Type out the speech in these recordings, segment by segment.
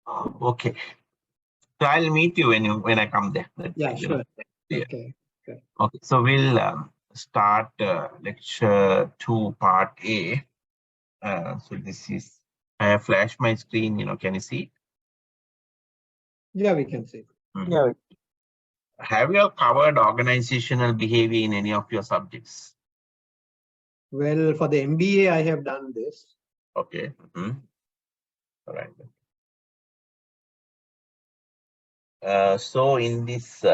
Okay. So I'll meet you when I come there. That Yeah, way, sure. Yeah. Okay. Good. Okay. So we'll start lecture 2, part A. So this is, I have flashed my screen. Can you see? Yeah, we can see. Yeah. Have you all covered organizational behavior in any of your subjects? Well, for the MBA, I have done this. Okay. All right. So in this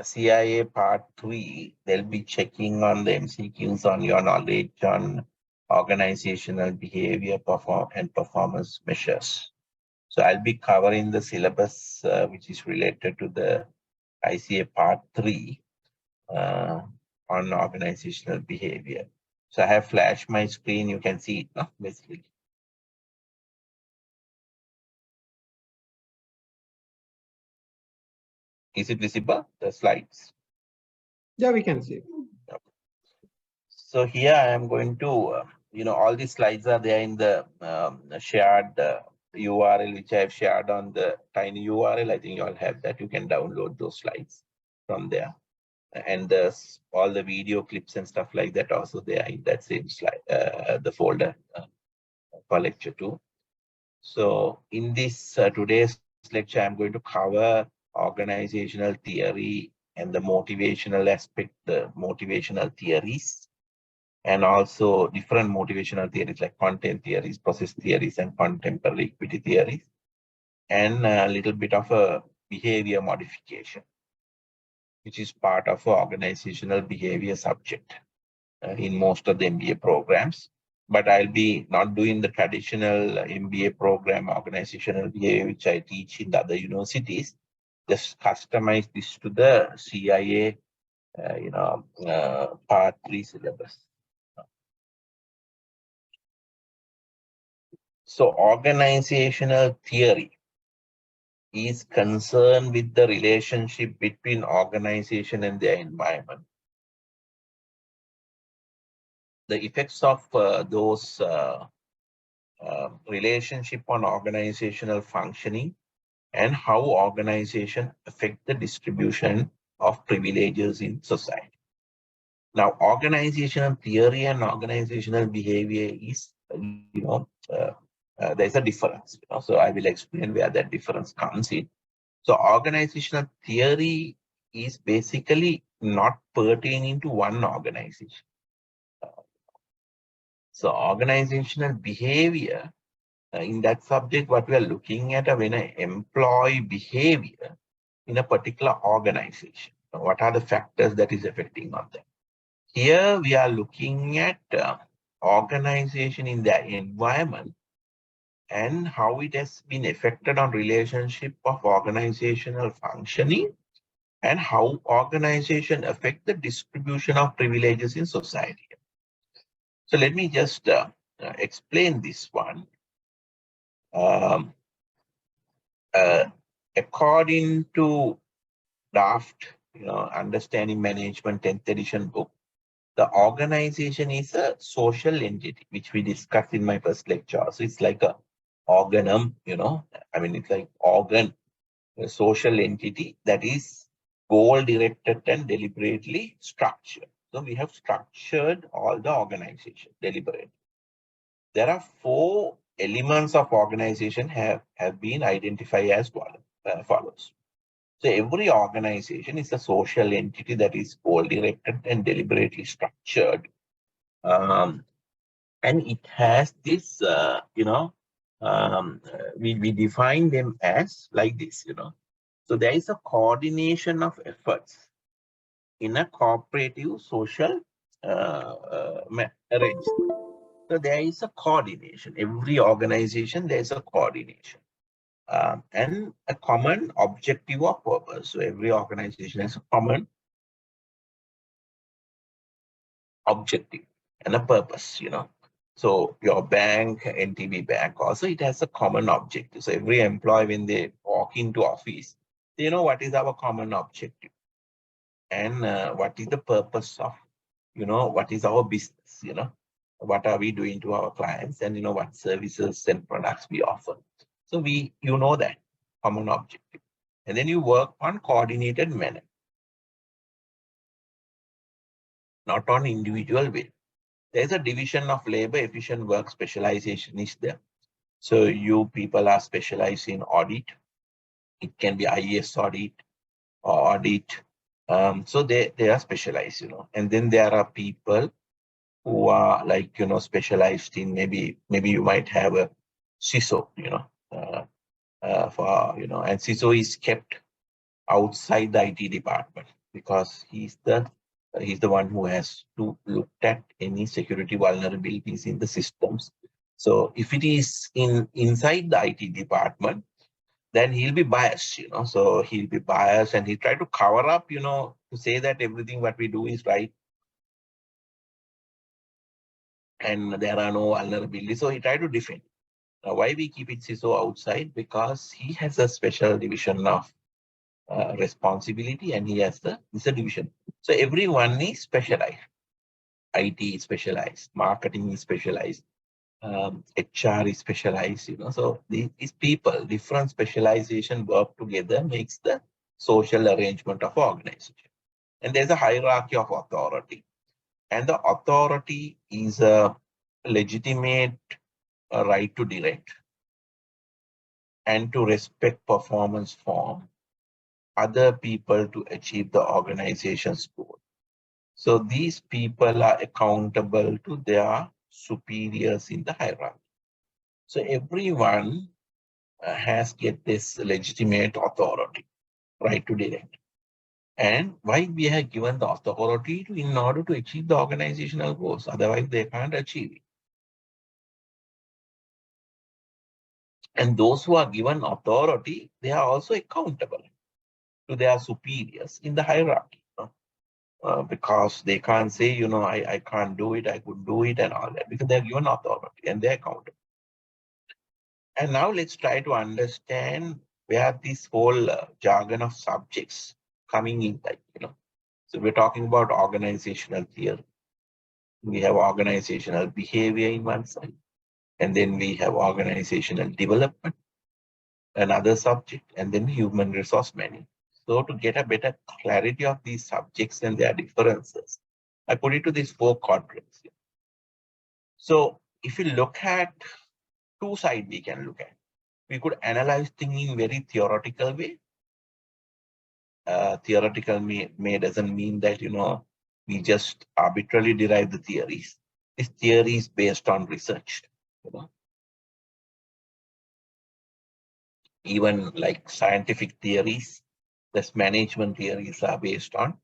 CIA part 3, they'll be checking on the MCQs on your knowledge on organizational behavior and performance measures. So I'll be covering the syllabus which is related to the ICA part 3 on organizational behavior. So I have flashed my screen. You can see it now, basically. Is it visible, the slides? Yeah, we can see. So here I am going to, all these slides are there in the shared URL, which I have shared on the tiny URL. I think you all have that. You can download those slides from there. And all the video clips and stuff like that also there in that same slide, the folder for lecture 2. So in this today's lecture, I'm going to cover organizational theory and the motivational aspect, the motivational theories, and also different motivational theories like content theories, process theories, and contemporary equity theories, and a little bit of a behavior modification, which is part of an organizational behavior subject in most of the MBA programs. But I'll be not doing the traditional MBA program organizational behavior, which I teach in the other universities. Just customize this to the CIA, part 3 syllabus. So organizational theory is concerned with the relationship between organization and their environment. The effects of those relationship on organizational functioning and how organization affect the distribution of privileges in society. Now, organizational theory and organizational behavior is, there's a difference. So I will explain where that difference comes in. So organizational theory is basically not pertaining to one organization. So organizational behavior, in that subject, what we are looking at when an employee behavior in a particular organization. What are the factors that is affecting on them? Here we are looking at organization in their environment and how it has been affected on relationship of organizational functioning and how organization affect the distribution of privileges in society. So let me just explain this one. According to draft, Understanding Management 10th edition book, the organization is a social entity, which we discussed in my first lecture. So it's like a organum, it's like organ, a social entity that is goal-directed and deliberately structured. So we have structured all the organization deliberately. There are 4 elements of organization have been identified as follows. So every organization is a social entity that is goal-directed and deliberately structured. And it has this, we define them as like this, So there is a coordination of efforts in a cooperative social arrangement. So there is a coordination. Every organization, there is a coordination. And a common objective or purpose. So every organization has a common objective and a purpose, So your bank, NTB Bank, also it has a common objective. So every employee, when they walk into office, they know what is our common objective and what is the purpose of, what is our business, what are we doing to our clients and, what services and products we offer. So you know that common objective. And then you work on coordinated manner, not on individual way. There's a division of labor, efficient work specialization is there. So you people are specialized in audit. It can be IAS audit or audit. So they are specialized, and then there are people who are like, specialized in maybe you might have a CISO, and CISO is kept outside the IT department because he's the one who has to look at any security vulnerabilities in the systems. So if it is inside the IT department, then he'll be biased, So he'll be biased and he'll try to cover up, to say that everything what we do is right and there are no vulnerabilities. So he tried to defend. Now, why we keep it CISO outside? Because he has a special division of responsibility and he has it's a division. So everyone is specialized. IT is specialized, marketing is specialized, HR is specialized, So these people, different specialization work together makes the social arrangement of organization. And there's a hierarchy of authority. And the authority is a legitimate right to direct and to respect performance from other people to achieve the organization's goal. So these people are accountable to their superiors in the hierarchy. So everyone has get this legitimate authority, right to direct. And why we have given the authority in order to achieve the organizational goals, otherwise they can't achieve it. And those who are given authority, they are also accountable to their superiors in the hierarchy. Because they can't say, I can't do it, I could do it and all that, because they're given authority and they're accountable. And now let's try to understand where this whole jargon of subjects coming in, So we're talking about organizational theory. We have organizational behavior in one side, and then we have organizational development, another subject, and then human resource management. So to get a better clarity of these subjects and their differences, I put it to these 4 quadrants. So if you look at 2 sides, we can look at. We could analyze things in very theoretical way. Theoretical may doesn't mean that, we just arbitrarily derive the theories. This theory is based on research. Even like scientific theories, this management theories are based on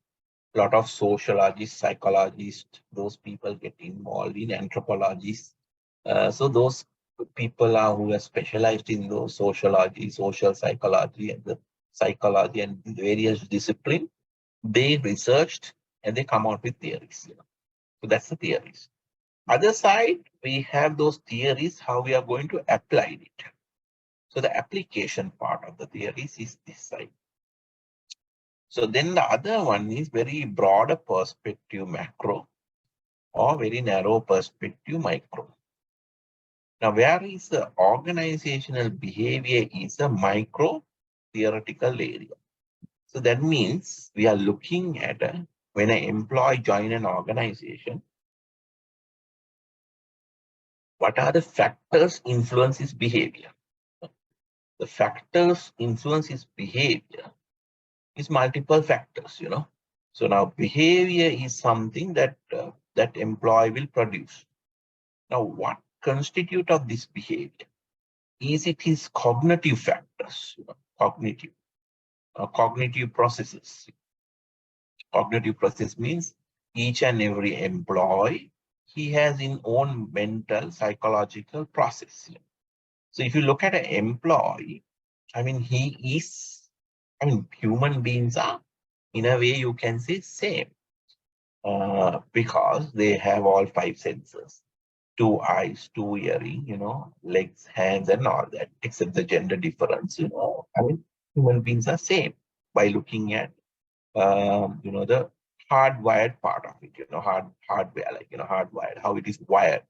a lot of sociologists, psychologists, those people get involved in anthropologists. So those people who are specialized in those sociology, social psychology, and the psychology and various disciplines, they researched and they come out with theories. So that's the theories. Other side, we have those theories, how we are going to apply it. So the application part of the theories is this side. So then the other one is very broader perspective macro or very narrow perspective micro. Now, where is the organizational behavior is a micro theoretical area. So that means we are looking at when an employee join an organization, what are the factors influence his behavior? The factors influence his behavior is multiple factors, So now behavior is something that that employee will produce. Now, what constitute of this behavior? Is it his cognitive factors, cognitive processes? Cognitive process means each and every employee, he has his own mental, psychological process. So if you look at an employee, human beings are, in a way you can say same, because they have all 5 senses, 2 eyes, 2 earring, legs, hands, and all that, except the gender difference, human beings are same by looking at, the hardwired part of it, hardware, hardwired, how it is wired,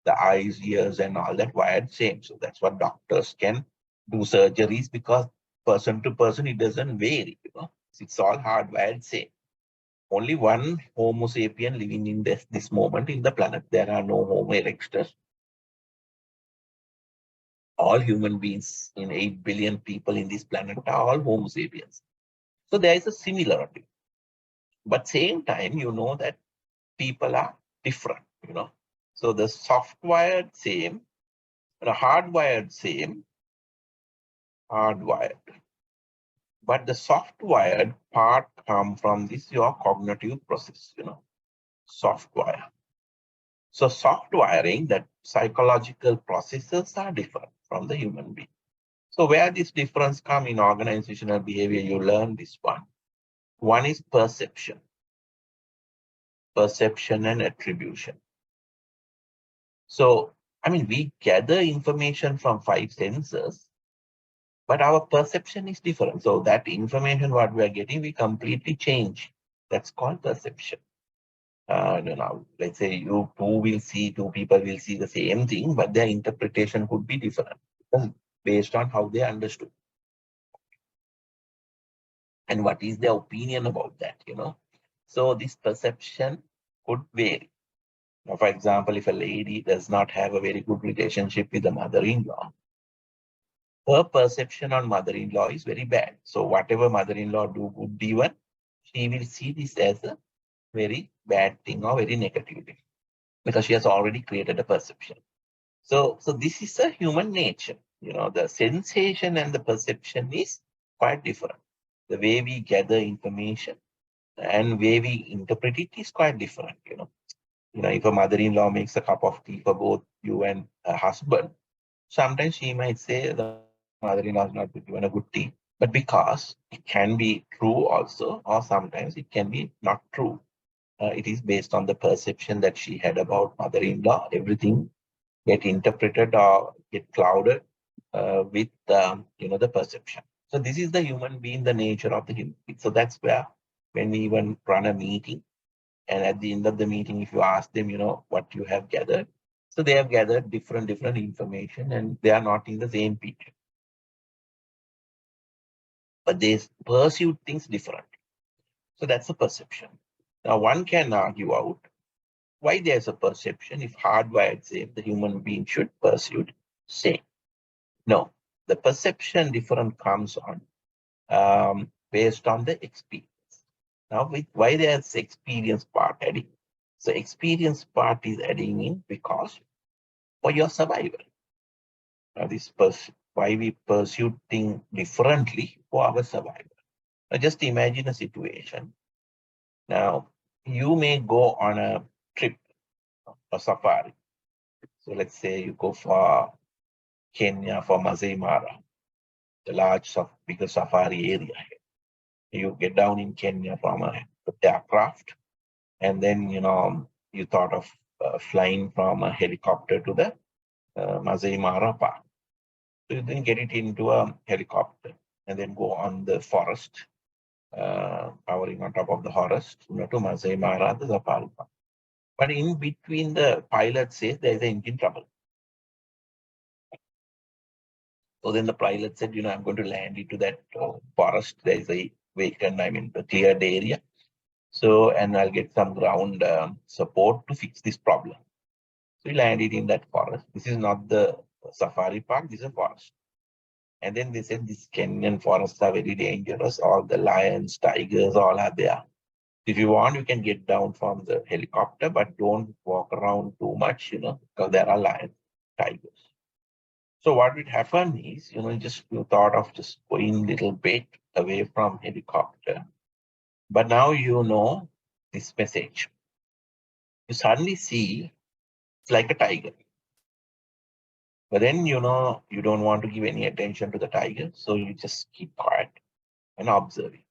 the eyes, ears, and all that wired same. So that's what doctors can do surgeries because person to person it doesn't vary. It's all hardwired same. Only one Homo sapien living in this moment in the planet. There are no Homo erectus. All human beings in 8 billion people in this planet are all Homo sapiens. So there is a similarity. But same time, that people are different, So the soft-wired same, the hardwired same, hardwired. But the soft-wired part come from this your cognitive process, softwire. So soft wiring, that psychological processes are different from the human being. So where this difference come in organizational behavior, you learn this one. One is perception and attribution. So, we gather information from 5 senses, but our perception is different. So that information, what we are getting, we completely change. That's called perception. Let's say two people will see the same thing, but their interpretation could be different based on how they understood and what is their opinion about that, So this perception could vary. Now, for example, if a lady does not have a very good relationship with the mother-in-law, her perception on mother-in-law is very bad. So whatever mother-in-law do good even, she will see this as a very bad thing or very negative thing because she has already created a perception. So this is a human nature. The sensation and the perception is quite different. The way we gather information and way we interpret it is quite different. If a mother-in-law makes a cup of tea for both you and a husband, sometimes she might say the mother-in-law is not given a good tea, but because it can be true also, or sometimes it can be not true. It is based on the perception that she had about mother-in-law. Everything get interpreted or get clouded with the perception. So this is the human being, the nature of the human being. So that's where when we even run a meeting, and at the end of the meeting, if you ask them, what you have gathered, so they have gathered different information, and they are not in the same picture, but they pursue things differently. So that's a perception. Now one can argue out why there's a perception if hardwired same, the human being should pursue same. No, the perception different comes on based on the experience. Now, with why there's experience part adding? So experience part is adding in because for your survival. Now, why we pursue things differently for our survival. Now, just imagine a situation. Now, you may go on a trip, a safari. So let's say you go for Kenya for Masai Mara, the bigger safari area. You get down in Kenya from a aircraft, and then you thought of flying from a helicopter to the Masai Mara Park. So you then get it into a helicopter and then go on the forest, powering on top of the forest, to Masai Mara, the safari park. But in between, the pilot says there is an engine trouble. So then the pilot said, I'm going to land into that forest. There is a vacant, the cleared area. So, and I'll get some ground support to fix this problem. So we landed in that forest. This is not the safari park, this is a forest. And then they said these Kenyan forests are very dangerous. All the lions, tigers, all are there. If you want, you can get down from the helicopter, but don't walk around too much, because there are lions, tigers. So what would happen is, you thought of just going a little bit away from helicopter. But now you know this message. You suddenly see it's like a tiger. But then, you don't want to give any attention to the tiger. So you just keep quiet and observe it.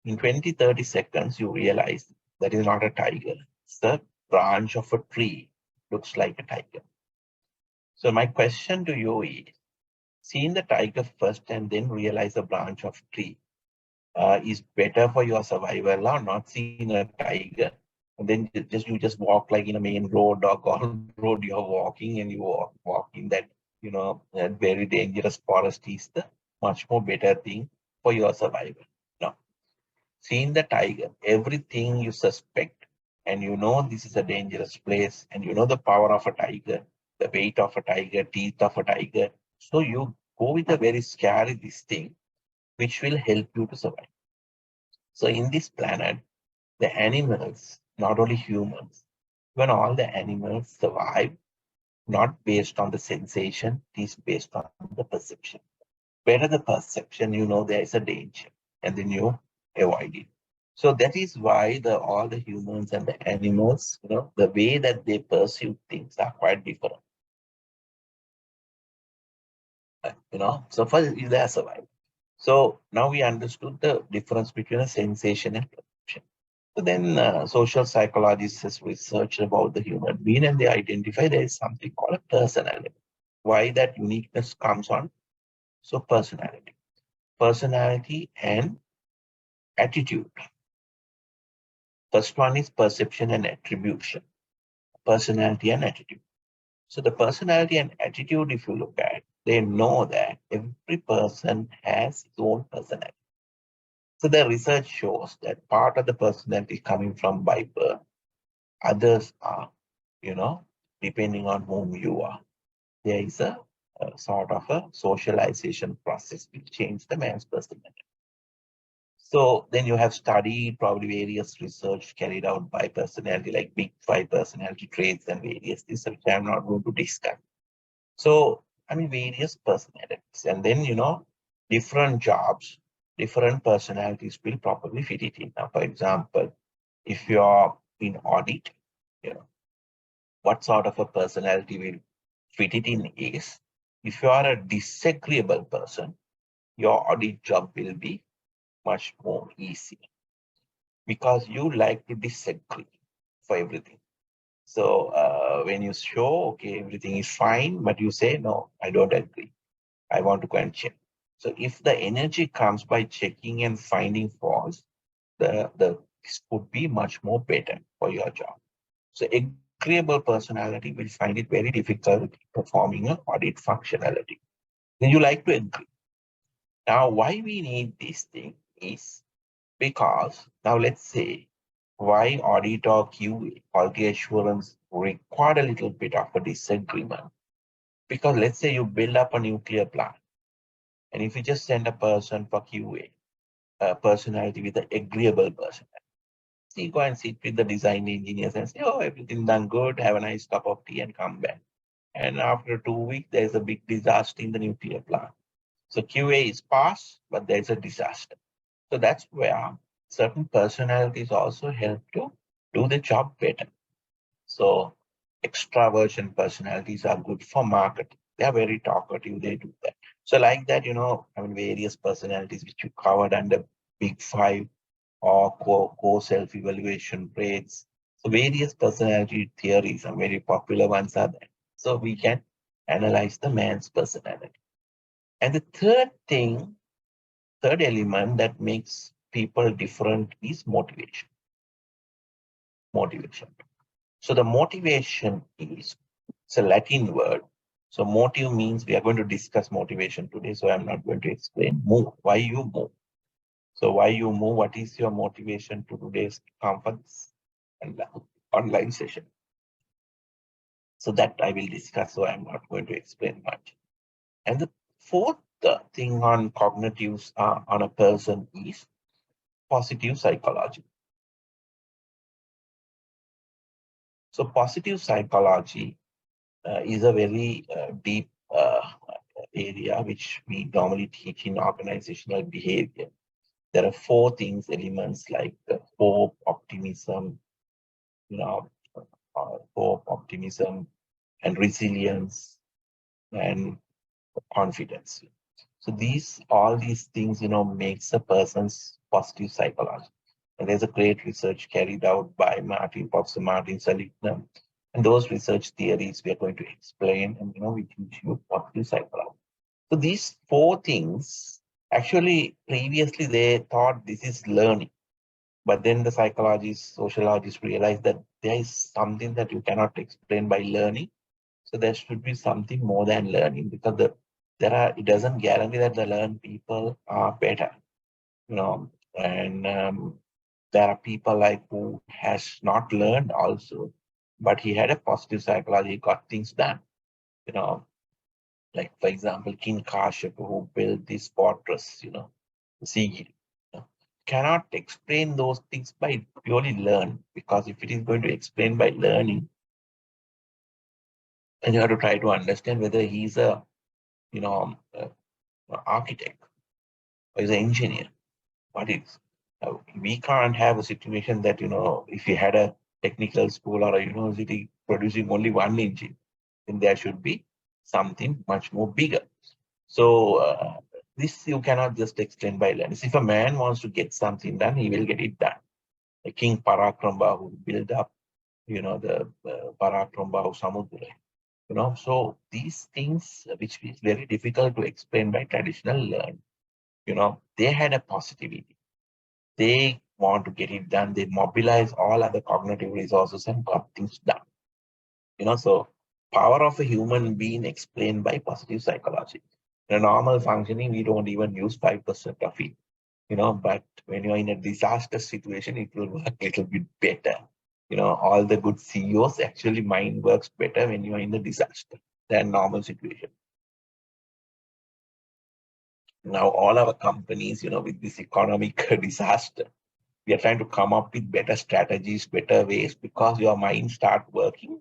In 20, 30 seconds, you realize that is not a tiger. It's the branch of a tree. Looks like a tiger. So my question to you is, seeing the tiger first and then realize a branch of tree is better for your survival or not seeing a tiger? And then you just walk like in a main road or golf road, you're walking and you walk in that a very dangerous forest is the much more better thing for your survival. Now, seeing the tiger, everything you suspect, and this is a dangerous place, and the power of a tiger, the weight of a tiger, teeth of a tiger. So you go with a very scary this thing, which will help you to survive. So in this planet, the animals, not only humans, when all the animals survive, not based on the sensation, it is based on the perception. Better the perception, there is a danger, and then you avoid it. So that is why all the humans and the animals, the way that they perceive things are quite different. So first is their survival. So now we understood the difference between a sensation and perception. So then social psychologists has researched about the human being, and they identify there is something called a personality. Why that uniqueness comes on? So personality and attitude. First one is perception and attribution, personality and attitude. So the personality and attitude, if you look at, they know that every person has his own personality. So the research shows that part of the personality coming from by birth, others are, you know, depending on whom you are. There is a sort of a socialization process which change the man's personality. So then you have studied probably various research carried out by personality, like big five personality traits and various things, which I'm not going to discuss. So, I mean, various personalities. And then, different jobs, different personalities will probably fit it in. Now, for example, if you're in audit, you know, what sort of a personality will fit it in is if you are a disagreeable person, your audit job will be much more easy because you like to disagree for everything. So when you show, okay, everything is fine, but you say, no, I don't agree. I want to go and check. So if the energy comes by checking and finding faults, this could be much more better for your job. So agreeable personality will find it very difficult performing an audit functionality. Then you like to agree. Now, why we need this thing is because now let's say why audit or QA, quality assurance, required a little bit of a disagreement. Because let's say you build up a nuclear plant, and if you just send a person for QA, a personality with an agreeable personality, so you go and sit with the design engineers and say, oh, everything done good, have a nice cup of tea and come back. And after 2 weeks, there's a big disaster in the nuclear plant. So QA is passed, but there's a disaster. So that's where certain personalities also help to do the job better. So extraversion personalities are good for marketing. They are very talkative. They do that. So like that, I mean, various personalities which you covered under big five or core self-evaluation traits. So various personality theories and very popular ones are there. So we can analyze the man's personality. And the third element that makes people different is motivation. Motivation. So the motivation is, it's a Latin word. So motive means we are going to discuss motivation today. So I'm not going to explain move, why you move. So why you move, what is your motivation to today's conference and online session. So that I will discuss. So I'm not going to explain much. And the fourth thing on cognitives on a person is positive psychology. So positive psychology is a very deep area which we normally teach in organizational behavior. There are four things, elements like hope, optimism, you know, hope, optimism, and resilience and confidence. So all these things, makes a person's positive psychology. And there's a great research carried out by Professor Martin Seligman. And those research theories we are going to explain, and we teach you positive psychology. So these four things, actually, previously they thought this is learning. But then the psychologists, sociologists realized that there is something that you cannot explain by learning. So there should be something more than learning, because it doesn't guarantee that the learned people are better, you know, and there are people like who has not learned also, but he had a positive psychology, got things done, you know, like for example, King Kashyap, who built this fortress, Sigiri, cannot explain those things by purely learn, because if it is going to explain by learning, then you have to try to understand whether he's a, you know, architect or he's an engineer. What is? We can't have a situation that, if you had a technical school or a university producing only one engine, then there should be something much more bigger. So this you cannot just explain by learning. If a man wants to get something done, he will get it done. The King Parakramba who built up, the Parakramba of Samudra. So these things, which is very difficult to explain by traditional learn, they had a positivity. They want to get it done. They mobilize all other cognitive resources and got things done. So power of a human being explained by positive psychology. In a normal functioning, we don't even use 5% of it, but when you're in a disaster situation, it will work a little bit better. All the good CEOs, actually mind works better when you are in a disaster than normal situation. Now, all our companies, with this economic disaster, we are trying to come up with better strategies, better ways, because your mind start working,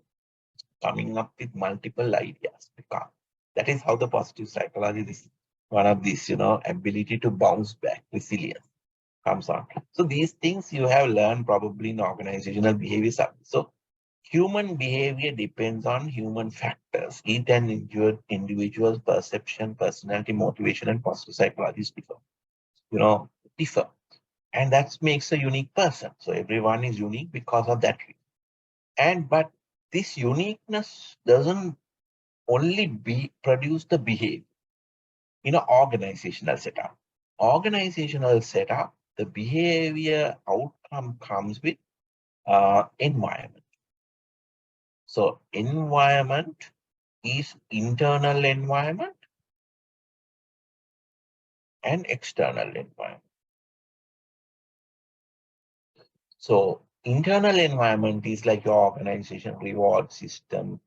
coming up with multiple ideas. Because that is how the positive psychology is one of these, ability to bounce back, resilience comes on. So these things you have learned probably in organizational behavior. So human behavior depends on human factors. Each and individual's perception, personality, motivation, and positive psychology differ. Differ. And that makes a unique person. So everyone is unique because of that. But this uniqueness doesn't only produce the behavior in an organizational setup. Organizational setup, the behavior outcome comes with environment. So environment is internal environment and external environment. So internal environment is like your organization reward system,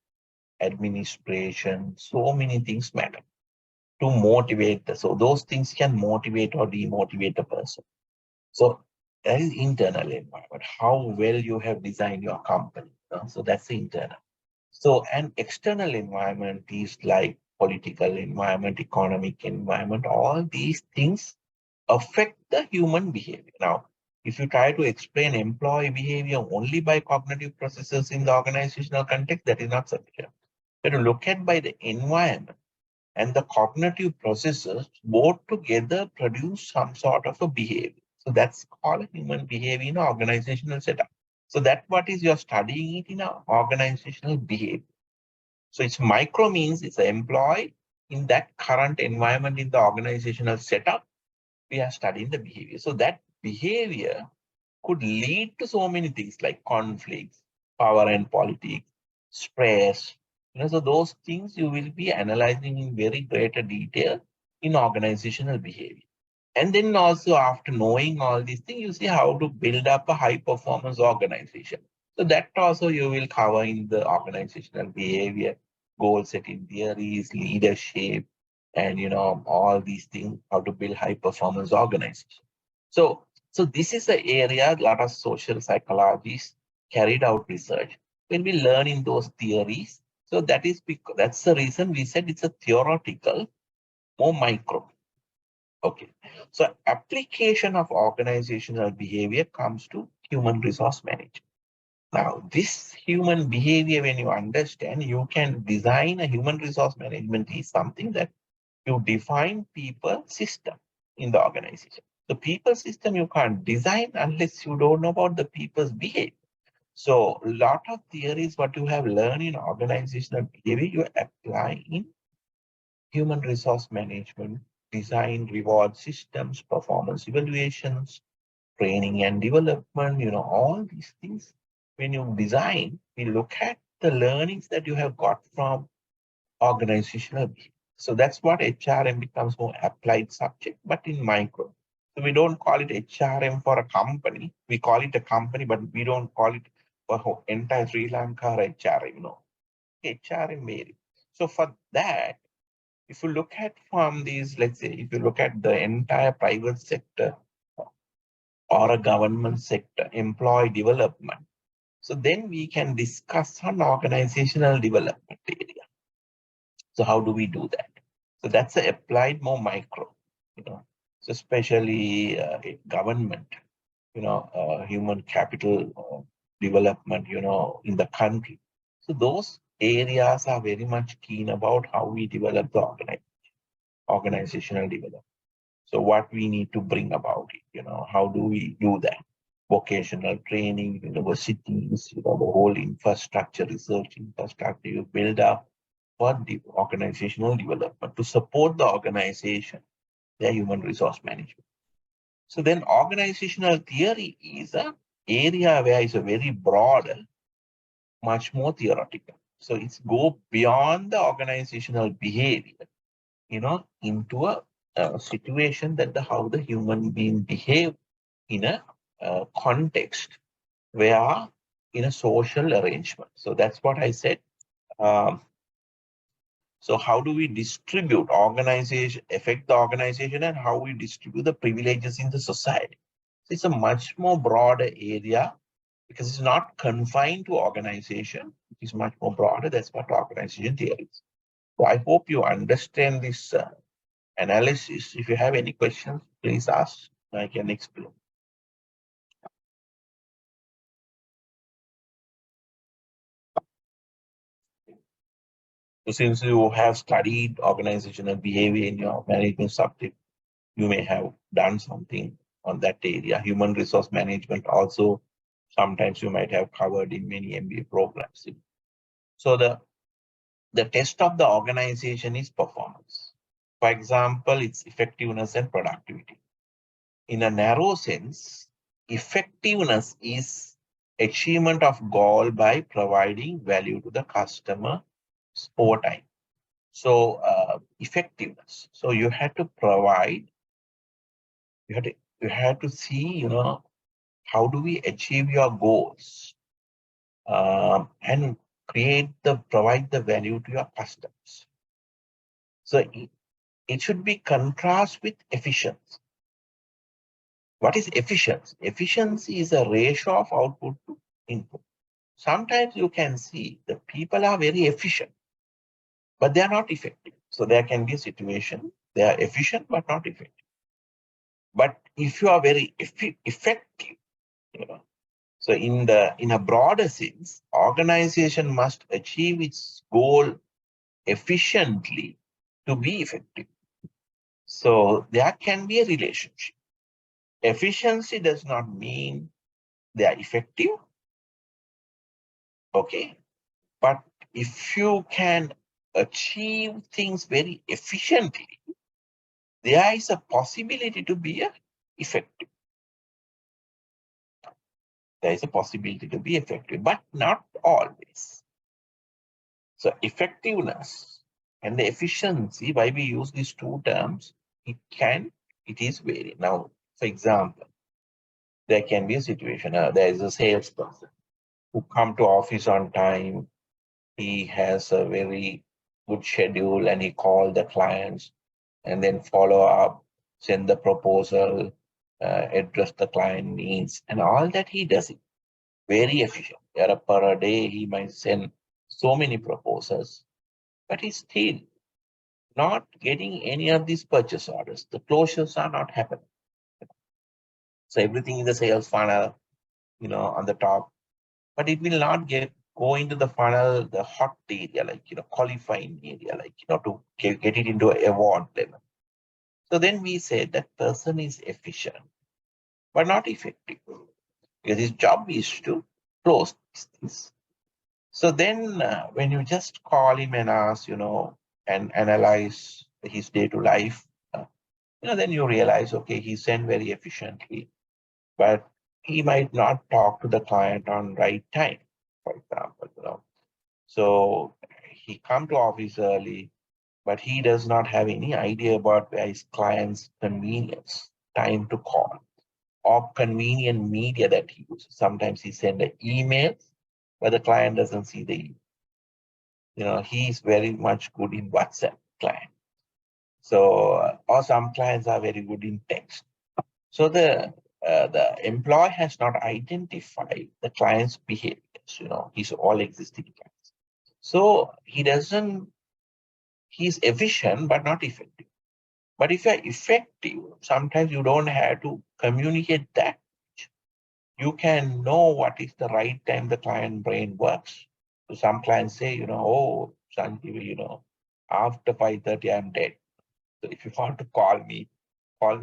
administration, so many things matter to motivate. So those things can motivate or demotivate a person. So that is internal environment, how well you have designed your company. So that's the internal. So an external environment is like political environment, economic environment, all these things affect the human behavior. Now, if you try to explain employee behavior only by cognitive processes in the organizational context, that is not sufficient. But to look at by the environment and the cognitive processes, both together produce some sort of a behavior. So that's called human behavior in an organizational setup. So that what is you're studying it in an organizational behavior. So it's micro means it's an employee in that current environment in the organizational setup. We are studying the behavior. So that behavior could lead to so many things like conflicts, power and politics, stress. So those things you will be analyzing in very greater detail in organizational behavior. And then also after knowing all these things, you see how to build up a high performance organization. So that also you will cover in the organizational behavior, goal setting theories, leadership, and all these things, how to build high performance organization. So this is the area a lot of social psychologists carried out research. When we learn in those theories, so that is because that's the reason we said it's a theoretical, more micro. Okay. So application of organizational behavior comes to human resource management. Now, this human behavior, when you understand, you can design a human resource management is something that you define people system in the organization. The people system you can't design unless you don't know about the people's behavior. So a lot of theories, what you have learned in organizational behavior, you apply in human resource management, design reward systems, performance evaluations, training and development, all these things. When you design, we look at the learnings that you have got from organizational behavior. So that's what HRM becomes more applied subject, but in micro. So we don't call it HRM for a company. We call it a company, but we don't call it for entire Sri Lanka or HRM. No, HRM varies. So for that, if you look at from these, let's say, if you look at the entire private sector or a government sector, employee development, so then we can discuss on organizational development area. So how do we do that? So that's applied more micro, you know, so especially government, human capital development, in the country. So those areas are very much keen about how we develop the organizational development. So what we need to bring about it, how do we do that? Vocational training, universities, the whole infrastructure, research infrastructure you build up for the organizational development to support the organization, their human resource management. So then organizational theory is an area where it's a very broad, much more theoretical. So it's go beyond the organizational behavior, into a situation that how the human being behave in a context where in a social arrangement. So that's what I said. Um, so how do we distribute organization, affect the organization, and how we distribute the privileges in the society? So it's a much more broader area because it's not confined to organization. It is much more broader. That's what organization theory is. So I hope you understand this analysis. If you have any questions, please ask. I can explain. So since you have studied organizational behavior in your management subject, you may have done something on that area. Human resource management also, sometimes you might have covered in many MBA programs. So the test of the organization is performance. For example, it's effectiveness and productivity. In a narrow sense, effectiveness is achievement of goal by providing value to the customer over time. So effectiveness. So you have to provide, you have to see, how do we achieve your goals and provide the value to your customers. So it should be contrast with efficiency. What is efficiency? Efficiency is a ratio of output to input. Sometimes you can see the people are very efficient, but they are not effective. So there can be a situation they are efficient but not effective. But if you are very effective, so in a broader sense, organization must achieve its goal efficiently to be effective. So there can be a relationship. Efficiency does not mean they are effective. Okay. But if you can achieve things very efficiently, there is a possibility to be effective. There is a possibility to be effective, but not always. So effectiveness and the efficiency, why we use these two terms, it is varied. Now, for example, there can be a situation, there is a salesperson who come to office on time. He has a very good schedule and he call the clients and then follow up, send the proposal, address the client needs, and all that he does it very efficient. Per day, he might send so many proposals, but he's still not getting any of these purchase orders. The closures are not happening. So everything in the sales funnel, on the top, but it will not go into the funnel, the hot area, like, qualifying area, like, to get it into a award level. So then we say that person is efficient, but not effective because his job is to close these things. So then when you just call him and ask, and analyze his day-to life, then you realize, okay, he sent very efficiently, but he might not talk to the client on right time, for example, So he come to office early, but he does not have any idea about where his client's convenience, time to call, or convenient media that he uses. Sometimes he send an email, but the client doesn't see the email. He's very much good in WhatsApp client. So, or some clients are very good in text. So the employee has not identified the client's behaviors, his all existing clients. So he's efficient, but not effective. But if you're effective, sometimes you don't have to communicate that much. You can know what is the right time the client brain works. So some clients say, oh, Sanjeev, after 5:30, I'm dead. So if you want to call me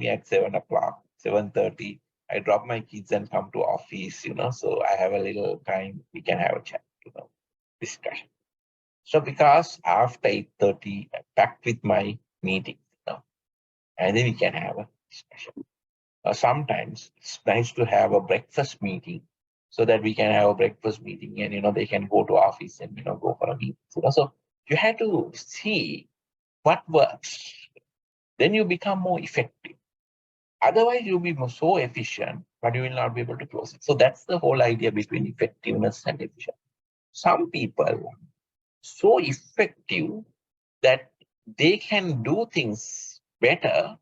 at 7 o'clock, 7:30. I drop my kids and come to office, so I have a little time, we can have a chat, discussion. So because after 8:30, I'm packed with my meeting, and then we can have a discussion. Sometimes it's nice to have a breakfast meeting so that we can have a breakfast meeting and, they can go to office and, go for a meeting. So you have to see what works. Then you become more effective. Otherwise, you'll be so efficient, but you will not be able to close it. So that's the whole idea between effectiveness and efficiency. Some people so effective that they can do things better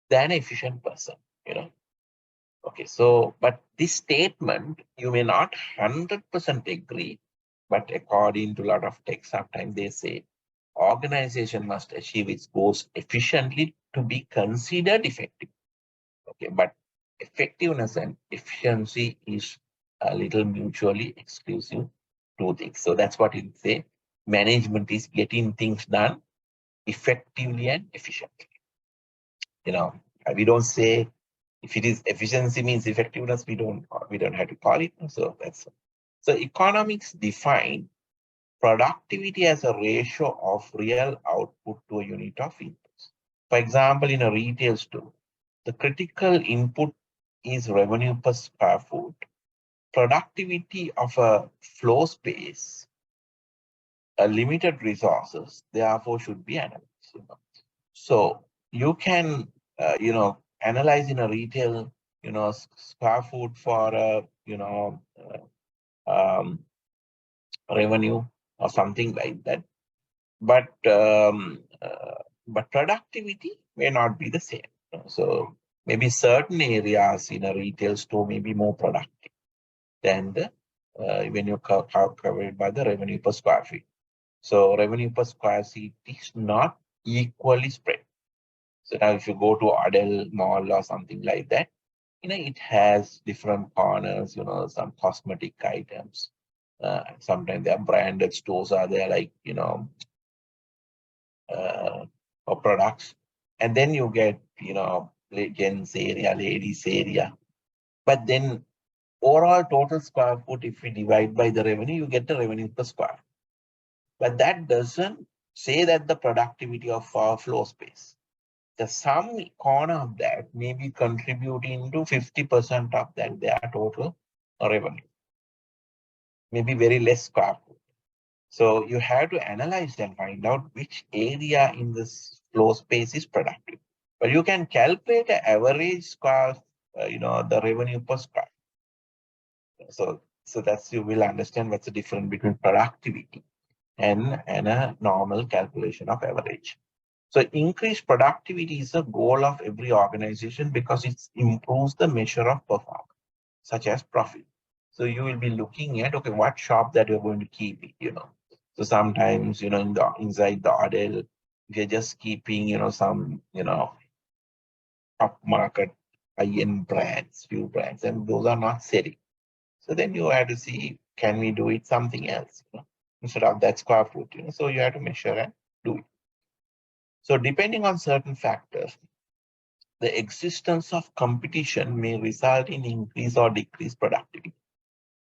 than an efficient person, Okay, so, but this statement, you may not 100% agree, but according to a lot of text, sometimes they say organization must achieve its goals efficiently to be considered effective. Okay, but effectiveness and efficiency is a little mutually exclusive two things. So that's what it say. Management is getting things done effectively and efficiently. We don't say if it is efficiency means effectiveness, we don't have to call it. So economics define productivity as a ratio of real output to a unit of inputs. For example, in a retail store, the critical input is revenue per square foot. Productivity of a floor space, a limited resources, therefore should be analyzed. So you can, analyze in a retail, square foot for revenue or something like that. But productivity may not be the same. So maybe certain areas in a retail store may be more productive than the when you covered by the revenue per square feet. So revenue per square feet is not equally spread. So now if you go to Adel Mall or something like that, it has different corners, some cosmetic items. Sometimes there are branded stores are there like, or products. And then you get, gents area, ladies area. But then overall total square foot, if we divide by the revenue, you get the revenue per square. But that doesn't say that the productivity of our floor space. The some corner of that may be contributing to 50% of that their total revenue. Maybe very less square foot. So you have to analyze and find out which area in this floor space is productive. But you can calculate the average square, the revenue per square. So that's you will understand what's the difference between productivity and a normal calculation of average. So increased productivity is a goal of every organization because it improves the measure of performance, such as profit. So you will be looking at, okay, what shop that you're going to keep, So sometimes, inside the Adel, if you're just keeping, some, upmarket high-end brands, few brands, and those are not selling. So then you have to see, can we do it something else, instead of that square foot, So you have to measure and do it. So depending on certain factors, the existence of competition may result in increase or decrease productivity.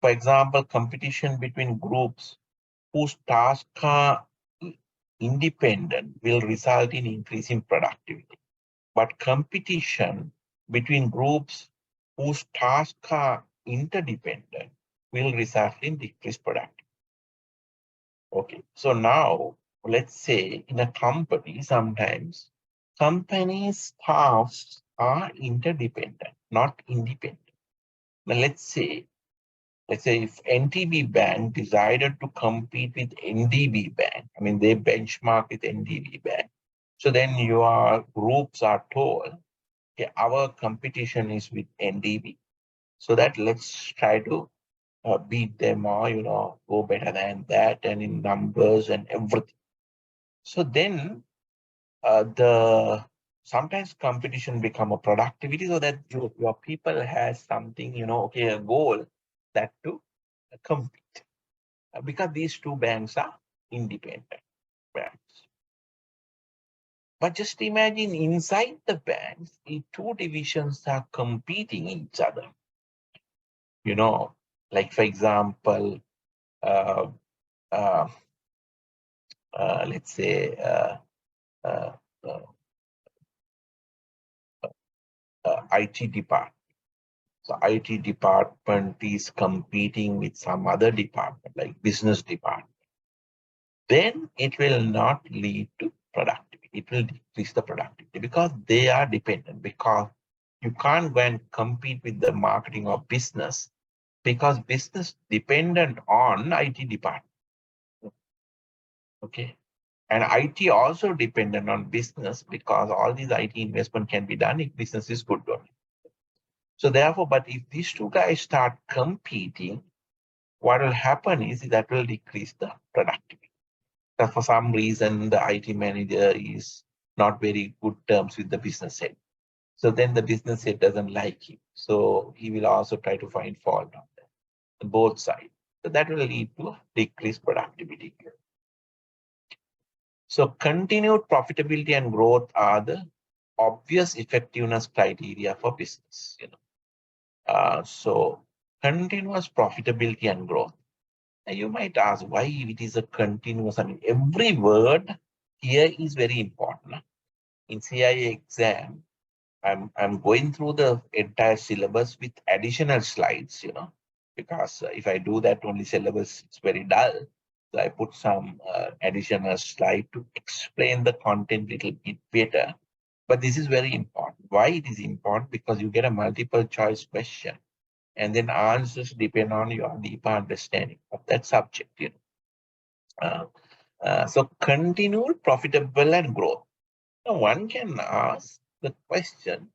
For example, competition between groups whose tasks are independent will result in increase in productivity. But competition between groups whose tasks are interdependent will result in decreased productivity. Okay, so now let's say in a company, sometimes company staffs are interdependent, not independent. Now let's say if NTB Bank decided to compete with NDB Bank, I mean, they benchmark with NDB Bank. So then your groups are told, okay, our competition is with NDB. So that let's try to beat them or, go better than that and in numbers and everything. So then the sometimes competition become a productivity so that your people has something, okay, a goal that to compete. Because these two banks are independent banks. But just imagine inside the banks, the two divisions are competing each other. Like for example, uh, uh, let's say uh, uh, IT department. So IT department is competing with some other department like business department. Then it will not lead to productivity. It will decrease the productivity because they are dependent. Because you can't go and compete with the marketing or business because business dependent on IT department. Okay. And IT also dependent on business because all these IT investment can be done if business is good only. So therefore, but if these two guys start competing, what will happen is that will decrease the productivity. That for some reason, the IT manager is not very good terms with the business head. So then the business head doesn't like him. So he will also try to find fault on them, both sides. So that will lead to decreased productivity. So continued profitability and growth are the obvious effectiveness criteria for business. So continuous profitability and growth. And you might ask why it is a continuous. I mean, every word here is very important. In CIA exam, I'm going through the entire syllabus with additional slides, because if I do that only syllabus, it's very dull. So I put some additional slide to explain the content a little bit better. But this is very important. Why it is important? Because you get a multiple choice question and then answers depend on your deeper understanding of that subject. So continued profitable and growth. Now one can ask the question,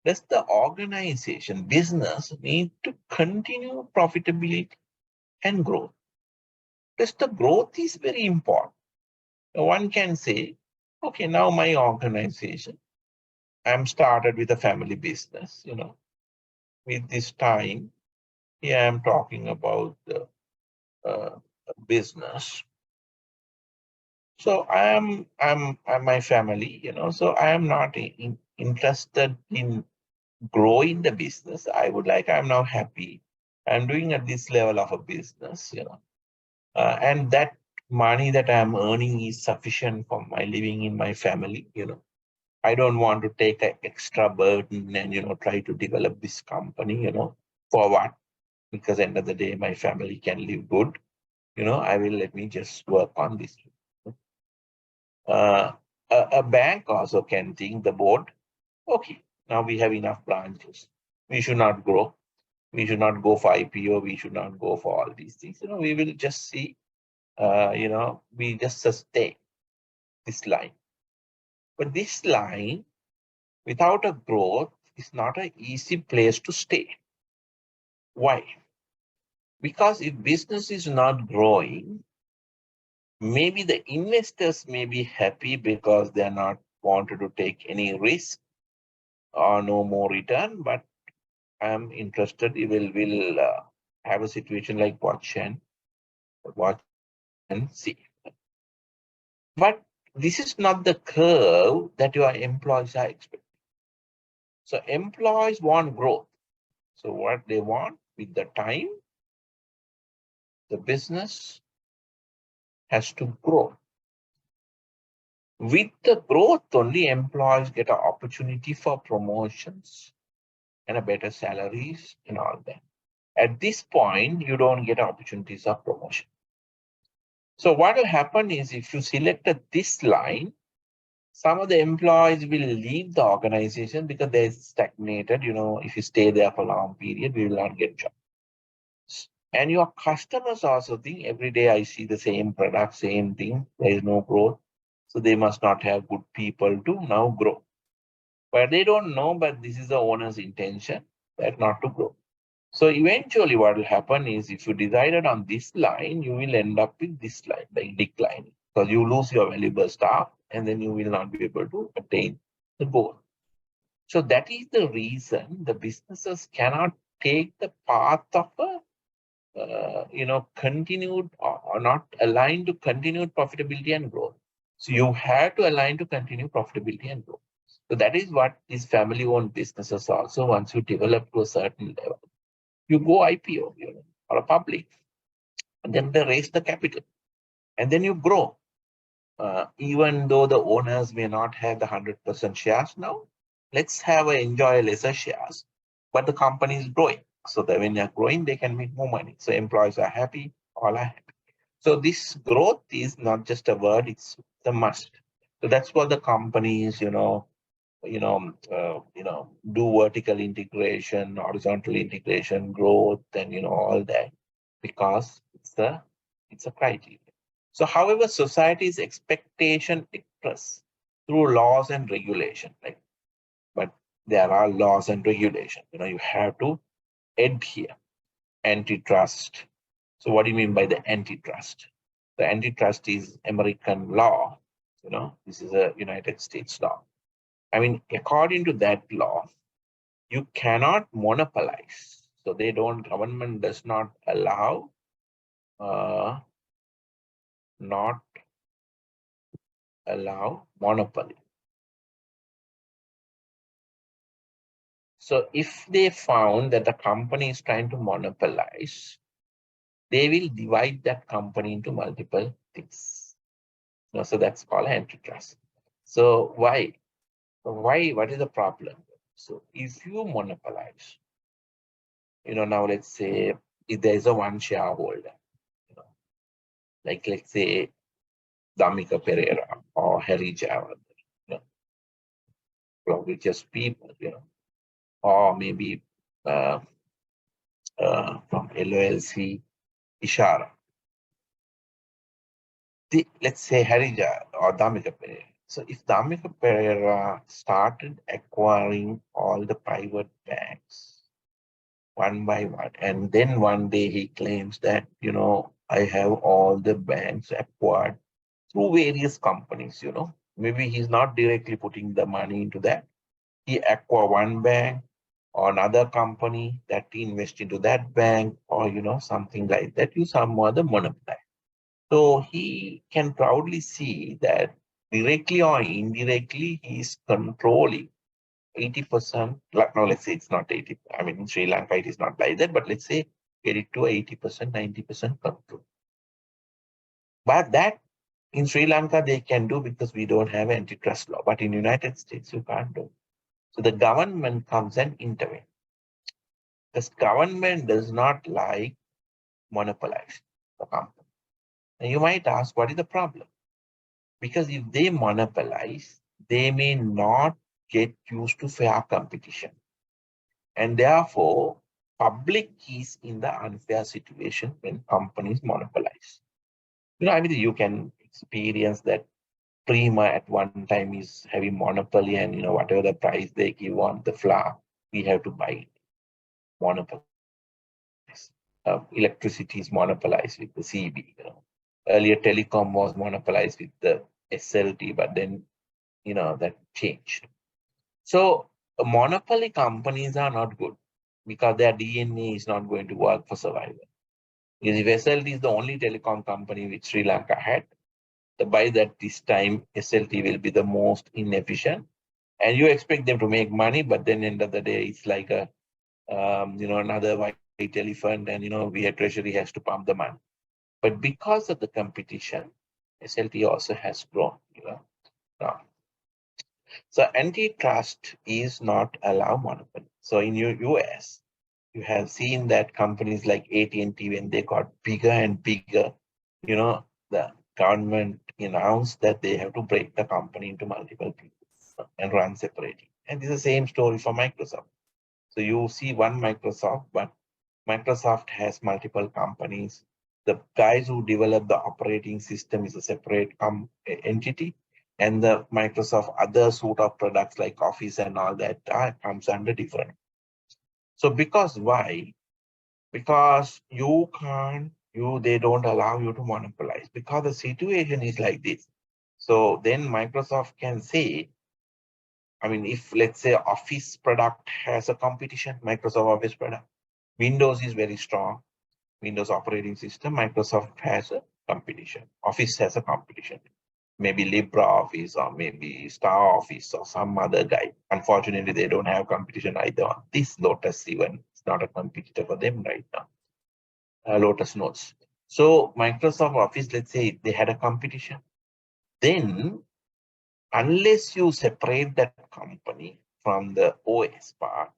does the organization, business need to continue profitability and growth? Because the growth is very important. Now one can say, okay, now my organization, I'm started with a family business, with this time, here I'm talking about the business. So I'm my family, so I am not interested in growing the business. I'm now happy. I'm doing at this level of a business, and that money that I'm earning is sufficient for my living in my family, I don't want to take an extra burden and, try to develop this company, for what? Because end of the day, my family can live good, let me just work on this. Uh, a bank also can think the board, okay, now we have enough branches. We should not grow. We should not go for IPO. We should not go for all these things. We will just see, we just sustain this line. But this line, without a growth, is not an easy place to stay. Why? Because if business is not growing, maybe the investors may be happy because they are not wanted to take any risk or no more return, but I'm interested. We will have a situation like watch and see. But this is not the curve that your employees are expecting. So employees want growth. So what they want with the time, the business has to grow. With the growth, only employees get an opportunity for promotions and a better salaries and all that. At this point, you don't get opportunities of promotion. So what will happen is if you selected this line, some of the employees will leave the organization because they're stagnated. If you stay there for a long period, we will not get jobs. And your customers also think every day I see the same product, same thing, there is no growth. So they must not have good people to now grow. But they don't know, but this is the owner's intention that not to grow. So eventually what will happen is if you decided on this line, you will end up with this line, like declining, because you lose your valuable staff and then you will not be able to attain the goal. So that is the reason the businesses cannot take the path of a continued or not aligned to continued profitability and growth. So you have to align to continue profitability and growth. So that is what these family-owned businesses also, once you develop to a certain level, you go IPO, or a public, and then they raise the capital, and then you grow. Even though the owners may not have the 100% shares now, let's have a enjoy lesser shares, but the company is growing. So that when they're growing, they can make more money. So employees are happy, all are happy. So this growth is not just a word; it's the must. So that's what the companies, do vertical integration, horizontal integration, growth, and all that, because it's a criteria. So, however, society's expectation express through laws and regulation, right? But there are laws and regulation. You have to adhere. Antitrust. So, what do you mean by the antitrust? The antitrust is American law. This is a United States law. I mean, according to that law, you cannot monopolize. So government does not allow, not allow monopoly. So if they found that the company is trying to monopolize, they will divide that company into multiple things. So that's called antitrust. So why? What is the problem? So if you monopolize, now let's say if there is a one shareholder, you know, like let's say Damika Pereira or Harry Javad, you know, probably just people, or maybe uh, from LOLC Ishara. Let's say Harija or Damika Pereira. So if Damika Pereira started acquiring all the private banks one by one, and then one day he claims that, I have all the banks acquired through various companies, maybe he's not directly putting the money into that. He acquire one bank or another company that invest into that bank, or something like that. You some other monopoly. So he can proudly see that directly or indirectly he is controlling 80%. Like, no, let's say it's not 80. I mean, in Sri Lanka it is not like that, but let's say get it to 80%, 90% control. But that in Sri Lanka they can do because we don't have antitrust law. But in United States you can't do. So the government comes and intervenes. This government does not like monopolize the company. And you might ask, what is the problem? Because if they monopolize, they may not get used to fair competition. And therefore, public is in the unfair situation when companies monopolize. I mean, you can experience that Prima at one time is having monopoly, and whatever the price they give on the flour, we have to buy it. Monopolize. Electricity is monopolized with the CB. Earlier telecom was monopolized with the SLT, but then that changed. So monopoly companies are not good because their DNA is not going to work for survival. Because if SLT is the only telecom company which Sri Lanka had, by that this time SLT will be the most inefficient, and you expect them to make money, but then end of the day it's like a another white elephant, and we had treasury has to pump the money. But because of the competition, SLT also has grown. Now. So antitrust is not allow monopoly. So in US, you have seen that companies like AT&T, when they got bigger and bigger, the government announced that they have to break the company into multiple people and run separately. And it's the same story for Microsoft. So you see one Microsoft, but Microsoft has multiple companies. The guys who develop the operating system is a separate entity, and the Microsoft other suite of products like Office and all that comes under different. So because why? Because you can't, they don't allow you to monopolize because the situation is like this. So then Microsoft can say, I mean, if let's say Office product has a competition, Microsoft Office product, Windows is very strong. Windows operating system, Microsoft has a competition. Office has a competition. Maybe LibreOffice or maybe Star Office or some other guy. Unfortunately, they don't have competition either. This Lotus even is not a competitor for them right now. Lotus Notes. So Microsoft Office, let's say they had a competition. Then unless you separate that company from the OS part,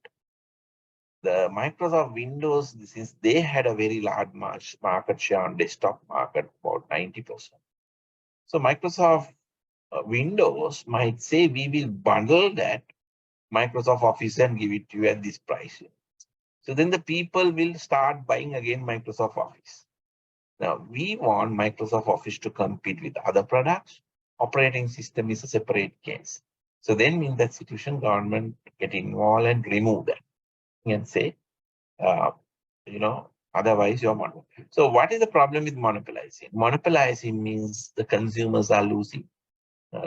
the Microsoft Windows, since they had a very large market share on desktop market, about 90%. So Microsoft Windows might say, we will bundle that Microsoft Office and give it to you at this price. So then the people will start buying again Microsoft Office. Now, we want Microsoft Office to compete with other products. Operating system is a separate case. So then in that situation, government get involved and remove that and say, uh, otherwise you're monopolizing. So what is the problem with monopolizing? Monopolizing means the consumers are losing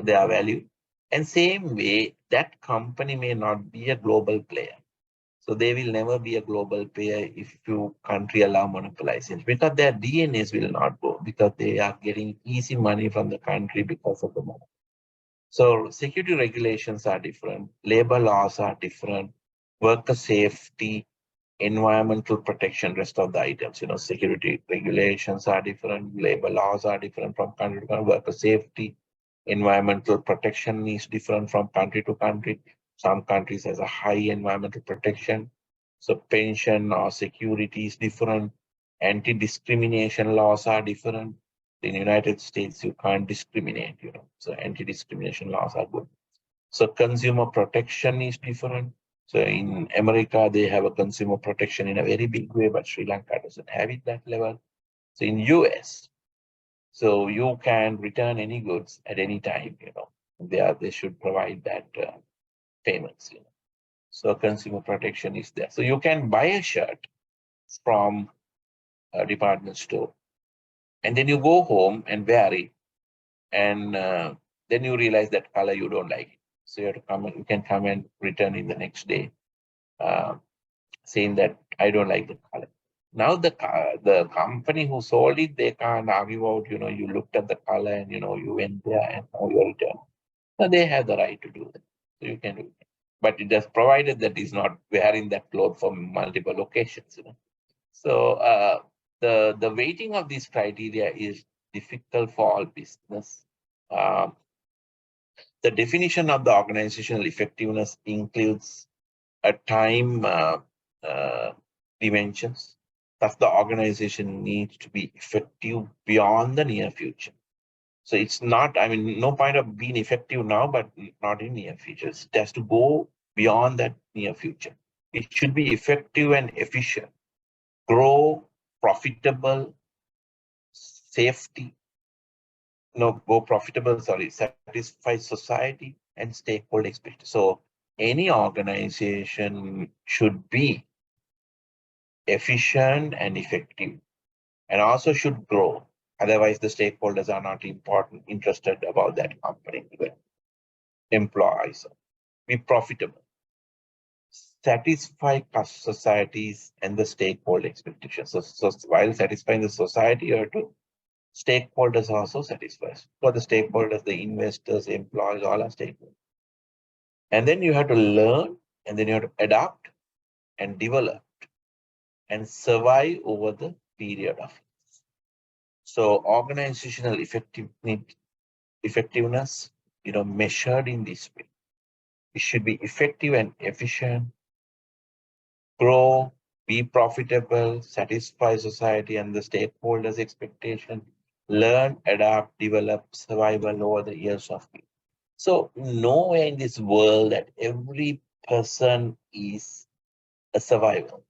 their value. And same way, that company may not be a global player. So they will never be a global player if you country allow monopolization, because their DNAs will not go because they are getting easy money from the country because of the money. So security regulations are different, labor laws are different, worker safety, environmental protection, rest of the items, security regulations are different, labor laws are different from country to country, worker safety, environmental protection is different from country to country. Some countries has a high environmental protection. So pension or security is different. Anti-discrimination laws are different. In the United States, you can't discriminate, So anti-discrimination laws are good. So consumer protection is different. So in America, they have a consumer protection in a very big way, but Sri Lanka doesn't have it that level. So in US, so you can return any goods at any time, They should provide that payments, So consumer protection is there. So you can buy a shirt from a department store, and then you go home and wear it, and then you realize that color you don't like it. So you have to you can come and return in the next day, uh, saying that I don't like the color. Now the company who sold it, they can't argue out, you looked at the color and, you went there and now you return. So they have the right to do that. So you can do it. But it is provided that is not wearing that cloth for multiple occasions. So the weighting of these criteria is difficult for all business. Uh, the definition of the organizational effectiveness includes a time dimensions. Thus, the organization needs to be effective beyond the near future. So it's not, no point of being effective now, but not in near future. It has to go beyond that near future. It should be effective and efficient, grow, profitable, safety, go profitable, satisfy society and stakeholder expectations. So any organization should be efficient and effective, and also should grow. Otherwise, the stakeholders are not interested about that company. Employees be profitable, satisfy societies and the stakeholder expectations. So while satisfying the society, you have to stakeholders also satisfied. For the stakeholders, the investors, employees, all are stakeholders. And then you have to learn, and then you have to adapt and develop and survive over the period of. So organizational effectiveness, measured in this way. It should be effective and efficient, grow, be profitable, satisfy society and the stakeholders' expectation, learn, adapt, develop, survival over the years of it. So nowhere in this world that every person is a survival.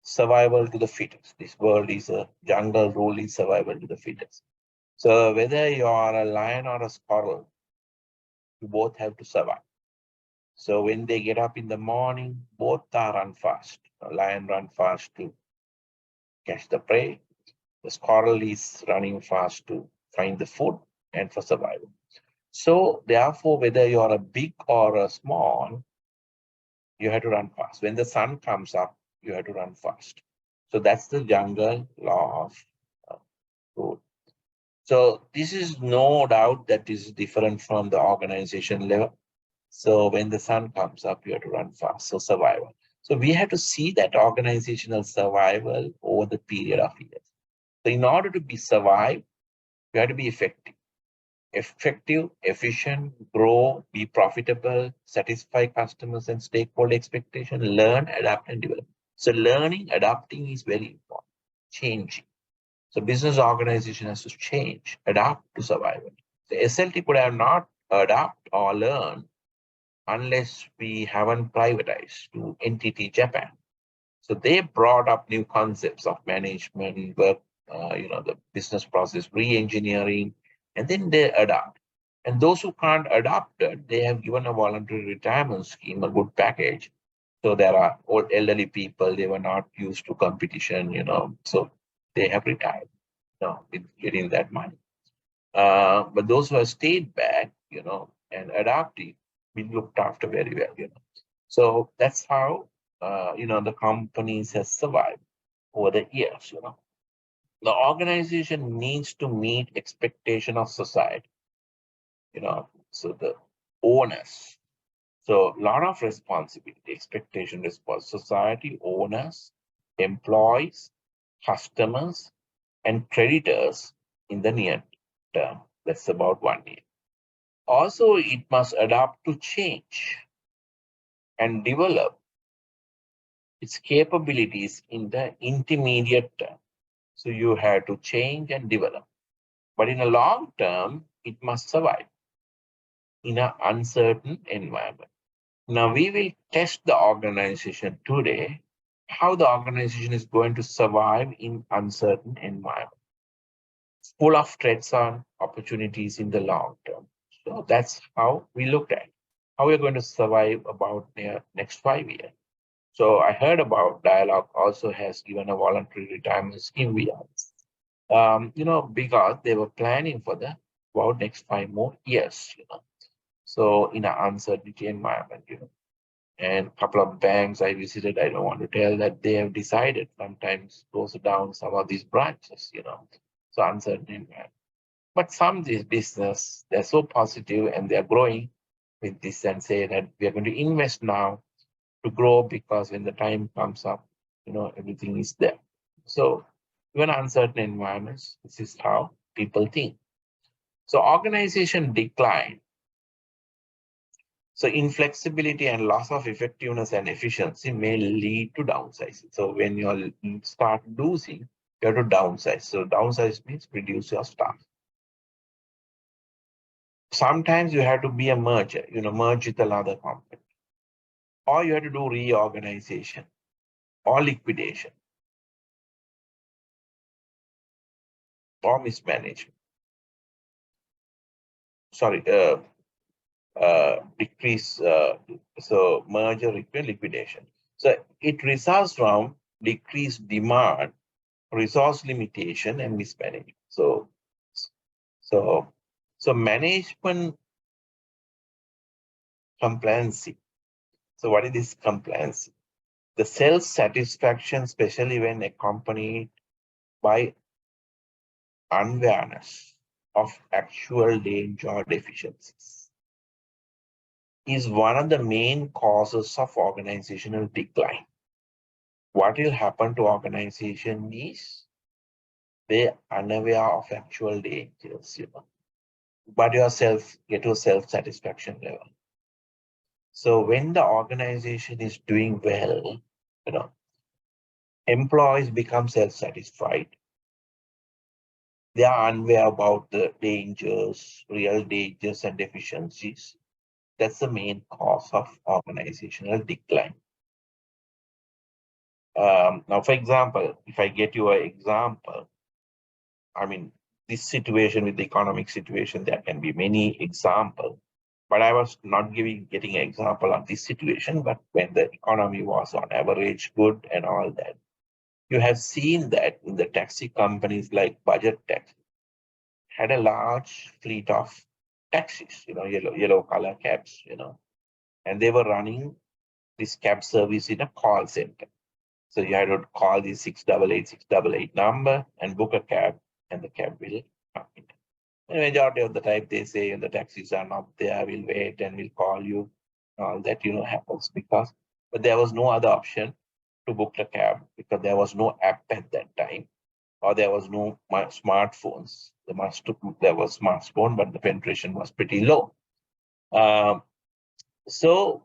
Survival to the fittest. This world is a jungle rule is survival to the fittest. So whether you are a lion or a squirrel, you both have to survive. So when they get up in the morning, both are run fast. The lion run fast to catch the prey. The squirrel is running fast to find the food and for survival. So therefore, whether you are a big or a small, you have to run fast. When the sun comes up, you have to run fast. So that's the jungle law of growth. So this is no doubt that is different from the organization level. So when the sun comes up, you have to run fast. So survival. So we have to see that organizational survival over the period of years. So in order to be survive, you have to be effective. Effective, efficient, grow, be profitable, satisfy customers and stakeholder expectation, learn, adapt, and develop. So learning, adapting is very important. Changing. So business organization has to change, adapt to survival. The SLT could have not adapt or learn unless we haven't privatized to entity Japan. So they brought up new concepts of management, work, the business process re-engineering, and then they adapt. And those who can't adapt it, they have given a voluntary retirement scheme, a good package. So there are old elderly people, they were not used to competition, so they have retired, with getting that money. But those who have stayed back, and adapting, been looked after very well. So that's how, the companies have survived over the years. The organization needs to meet expectation of society. So the owners. So a lot of responsibility, expectation, response, society, owners, employees, customers, and creditors in the near term. That's about 1 year. Also, it must adapt to change and develop its capabilities in the intermediate term. So you have to change and develop. But in a long term, it must survive in an uncertain environment. Now we will test the organization today, how the organization is going to survive in uncertain environment, full of threats and opportunities in the long term. So that's how we looked at how we're going to survive about the next 5 years. So I heard about Dialogue also has given a voluntary retirement scheme because they were planning for the about next 5 more years. So in an uncertainty environment. And a couple of banks I visited, I don't want to tell that they have decided sometimes close down some of these branches. So uncertain environment. But some this business, they're so positive and they're growing with this and say that we are going to invest now to grow because when the time comes up, everything is there. So even uncertain environments, this is how people think. So organization decline. So inflexibility and loss of effectiveness and efficiency may lead to downsizing. So when you start losing, you have to downsize. So downsize means reduce your staff. Sometimes you have to be a merger, merge with another company. Or you have to do reorganization or liquidation or mismanagement. Sorry, decrease, so merger, liquidation. So it results from decreased demand, resource limitation, and mismanagement. So, so management compliancy. So what is this compliancy? The self-satisfaction, especially when accompanied by unawareness of actual danger or deficiencies, is one of the main causes of organizational decline. What will happen to organization is they are unaware of actual dangers, but yourself get to a self-satisfaction level. So when the organization is doing well, employees become self-satisfied. They are unaware about the dangers, real dangers and deficiencies. That's the main cause of organizational decline. Now, for example, if I get you an example, I mean, this situation with the economic situation, there can be many examples, but I was not getting an example of this situation, but when the economy was on average good and all that, you have seen that in the taxi companies like Budget Taxi had a large fleet of taxis, yellow color cabs, and they were running this cab service in a call center. So you had to call the 688 number and book a cab, and the cab will come in. And majority of the time they say the taxis are not there, we'll wait and we'll call you. All that happens but there was no other option to book the cab because there was no app at that time, or there was no smartphones. There was smartphone, but the penetration was pretty low. Um, so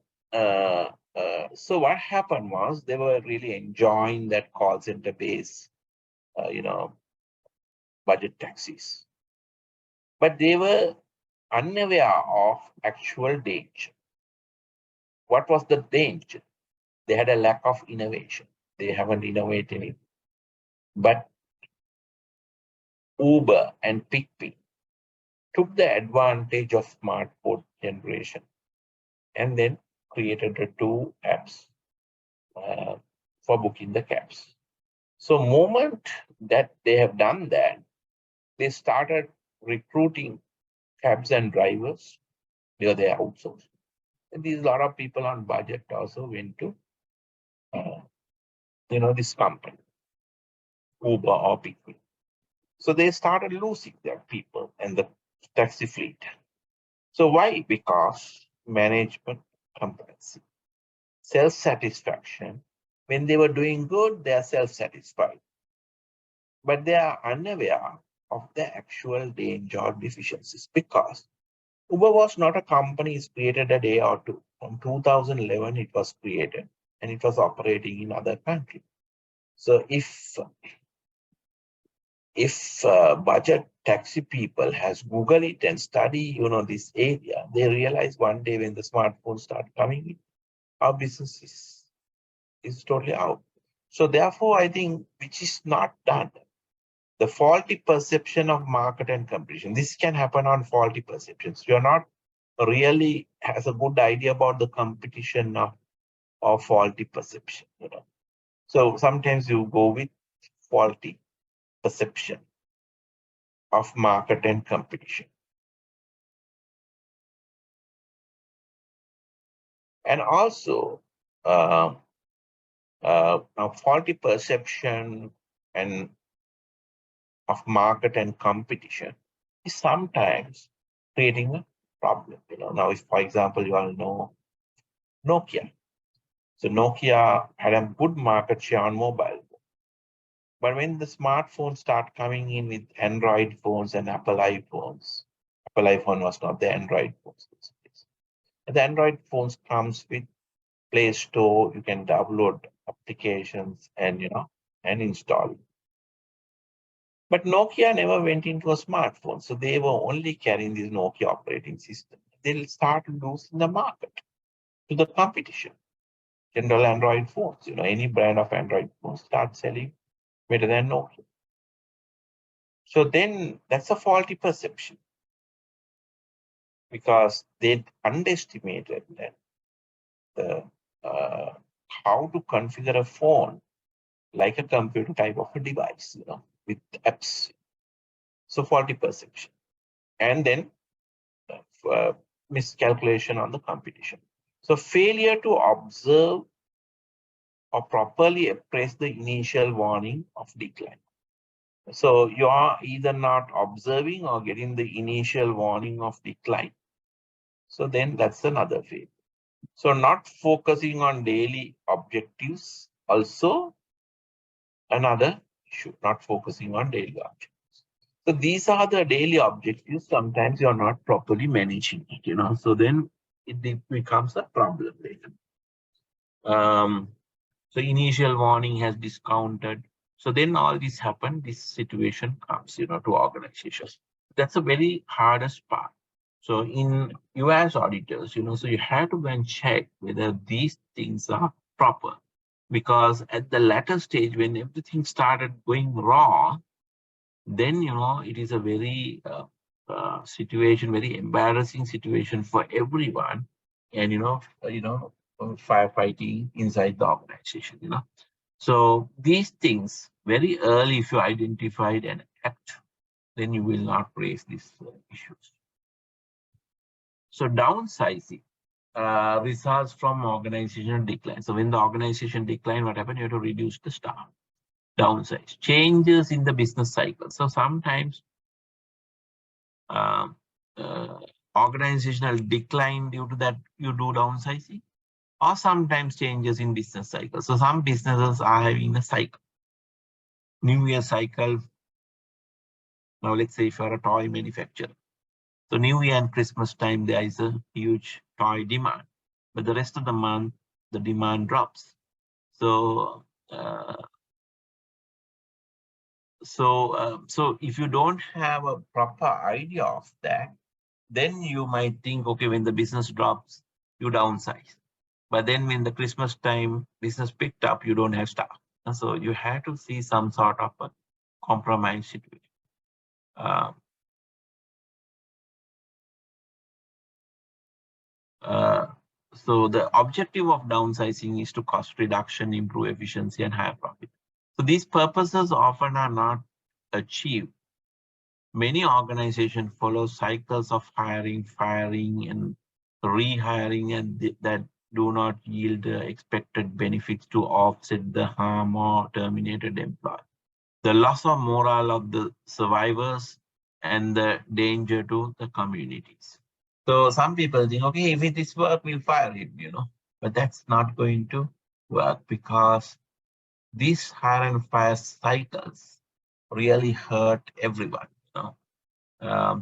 so what happened was they were really enjoying that call center base, budget taxis, but they were unaware of actual danger. What was the danger? They had a lack of innovation. They haven't innovated it. But Uber and PicPay took the advantage of smartphone generation and then created the two apps for booking the cabs. So moment that they have done that, they started recruiting cabs and drivers because they are outsourced. And these a lot of people on budget also went to, this company, Uber or PicPay. So they started losing their people and the taxi fleet. So why? Because management complacency, self-satisfaction. When they were doing good, they are self-satisfied, but they are unaware of the actual danger or deficiencies because Uber was not a company created a day or two. From 2011, it was created and it was operating in other countries. So if budget taxi people has Google it and study, this area, they realize one day when the smartphones start coming in, our business is totally out. So therefore, I think which is not done, the faulty perception of market and competition. This can happen on faulty perceptions. You are not really has a good idea about the competition or faulty perception. So sometimes you go with faulty perception of market and competition. And also, a faulty perception and of market and competition is sometimes creating a problem. Now, if, for example, you all know Nokia. So Nokia had a good market share on mobile. But when the smartphones start coming in with Android phones and Apple iPhones, Apple iPhone was not the Android phones. The Android phones comes with Play Store. You can download applications and and install. But Nokia never went into a smartphone, so they were only carrying this Nokia operating system. They'll start losing the market to the competition. General Android phones, any brand of Android phones start selling better than Nokia. So then that's a faulty perception because they underestimated that the how to configure a phone like a computer type of a device, with apps. So faulty perception, and then miscalculation on the competition. So failure to observe or properly appraise the initial warning of decline. So you are either not observing or getting the initial warning of decline. So then that's another failure. So not focusing on daily objectives, also another issue, not focusing on daily objectives. So these are the daily objectives. Sometimes you're not properly managing it, so then it becomes a problem later. So initial warning has discounted. So then all this happen, this situation comes, to organizations. That's the very hardest part. So in you as auditors, so you have to go and check whether these things are proper. Because at the latter stage, when everything started going wrong, then it is a very situation, very embarrassing situation for everyone, and firefighting inside the organization. So these things very early, if you identify it and act, then you will not raise these issues. So downsizing results from organizational decline. So when the organization decline, what happened? You have to reduce the staff. Downsize, changes in the business cycle. So sometimes um, uh, organizational decline, due to that you do downsizing, or sometimes changes in business cycle. So some businesses are having a cycle, New Year cycle. Now let's say if you're a toy manufacturer, so New Year and Christmas time there is a huge toy demand, but the rest of the month the demand drops. So so if you don't have a proper idea of that, then you might think, okay, when the business drops, you downsize. But then when the Christmas time business picked up, you don't have staff. And so you have to see some sort of a compromise situation. So the objective of downsizing is to cost reduction, improve efficiency, and higher profit. So these purposes often are not achieved. Many organizations follow cycles of hiring, firing, and rehiring, and that do not yield expected benefits to offset the harm or terminated employee. The loss of morale of the survivors and the danger to the communities. So some people think, okay, if it is work, we'll fire him, but that's not going to work, because these hire and fire cycles really hurt everyone,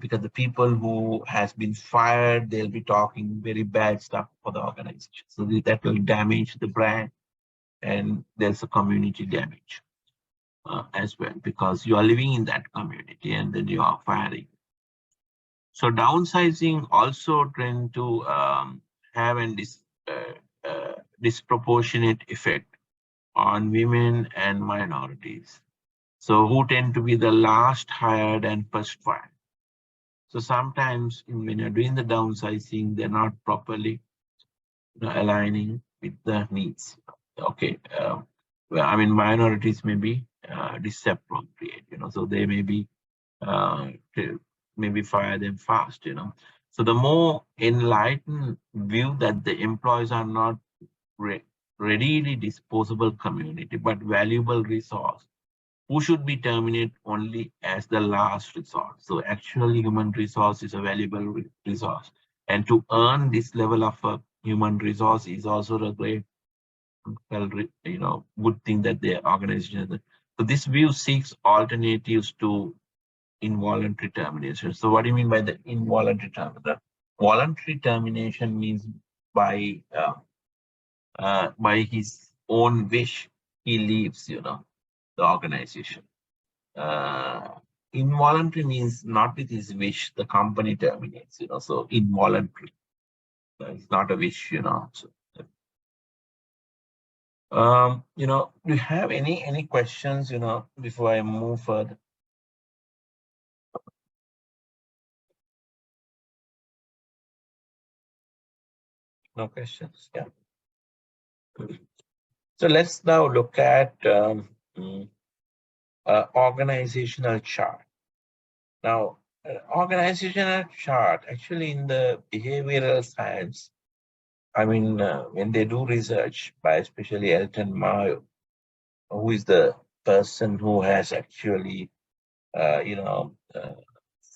because the people who has been fired, they'll be talking very bad stuff for the organization. So that will damage the brand, and there's a community damage as well, because you are living in that community and then you are firing. So downsizing also tend to have a disproportionate effect on women and minorities. So who tend to be the last hired and first fired. So sometimes when you're doing the downsizing, they're not properly aligning with the needs. Okay, well, I mean, minorities may be disappropriate, so they may be to maybe fire them fast, So the more enlightened view that the employees are not readily disposable community, but valuable resource, who should be terminated only as the last resort. So actually human resource is a valuable resource. And to earn this level of a human resource is also a great, good thing that the organization. So this view seeks alternatives to involuntary termination. So what do you mean by the involuntary termination? The voluntary termination means by his own wish, he leaves, the organization. Involuntary means not with his wish, the company terminates, so involuntary. It's not a wish, So, do you have any questions, before I move further? No questions, yeah. So let's now look at organizational chart. Now, organizational chart, actually in the behavioral science, I mean, when they do research by especially Elton Mayo, who is the person who has actually,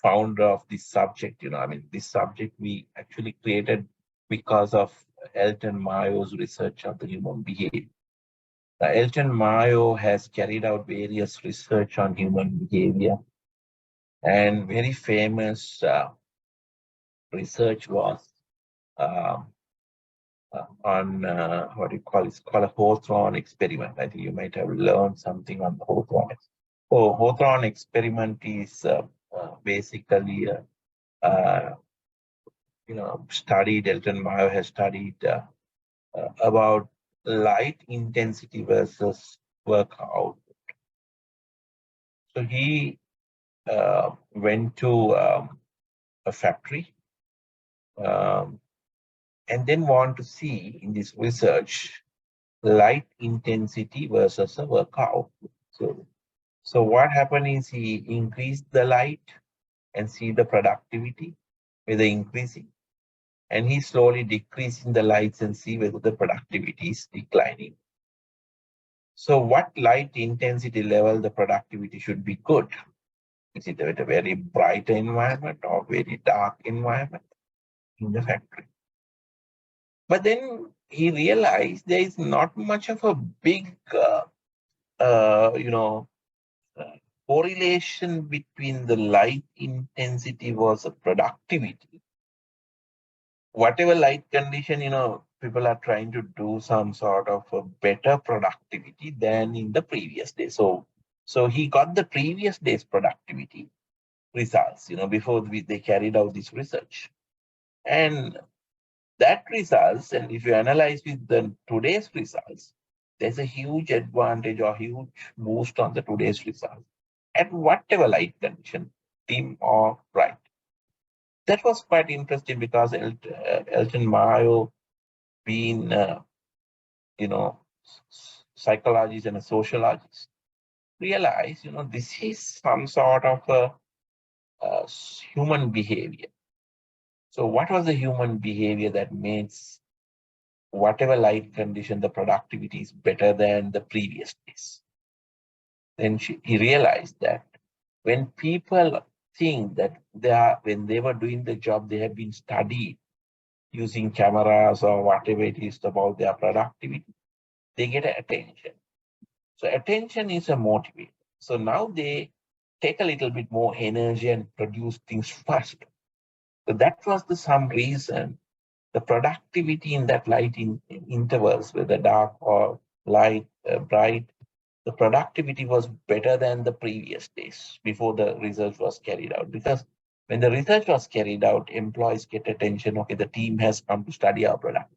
founder of this subject, I mean, this subject we actually created because of Elton Mayo's research of the human behavior. Elton Mayo has carried out various research on human behavior, and very famous research was on what do you call it? It's called a Hawthorne experiment. I think you might have learned something on the Hawthorne. So Hawthorne experiment is basically studied. Elton Mayo has studied about light intensity versus workout. So he went to a factory um, and then want to see in this research light intensity versus a workout. So what happened is he increased the light and see the productivity whether increasing, and he slowly decreasing the lights and see whether the productivity is declining. So what light intensity level the productivity should be good? Is it a very bright environment or very dark environment in the factory? But then he realized there is not much of a big, you know, correlation between the light intensity versus productivity. Whatever light condition, people are trying to do some sort of a better productivity than in the previous day. So he got the previous day's productivity results, before they carried out this research. And that results, and if you analyze with the today's results, there's a huge advantage or huge boost on the today's results at whatever light condition, dim or bright. That was quite interesting because Elton Mayo, being psychologist and a sociologist, realized this is some sort of a human behavior. So what was the human behavior that makes whatever light condition the productivity is better than the previous days? Then he realized that when people think that when they were doing the job, they have been studied using cameras or whatever it is about their productivity, they get attention. So attention is a motivator. So now they take a little bit more energy and produce things faster. So that was some reason the productivity in that light intervals, whether dark or light, bright, the productivity was better than the previous days before the research was carried out. Because when the research was carried out, employees get attention. Okay, the team has come to study our product.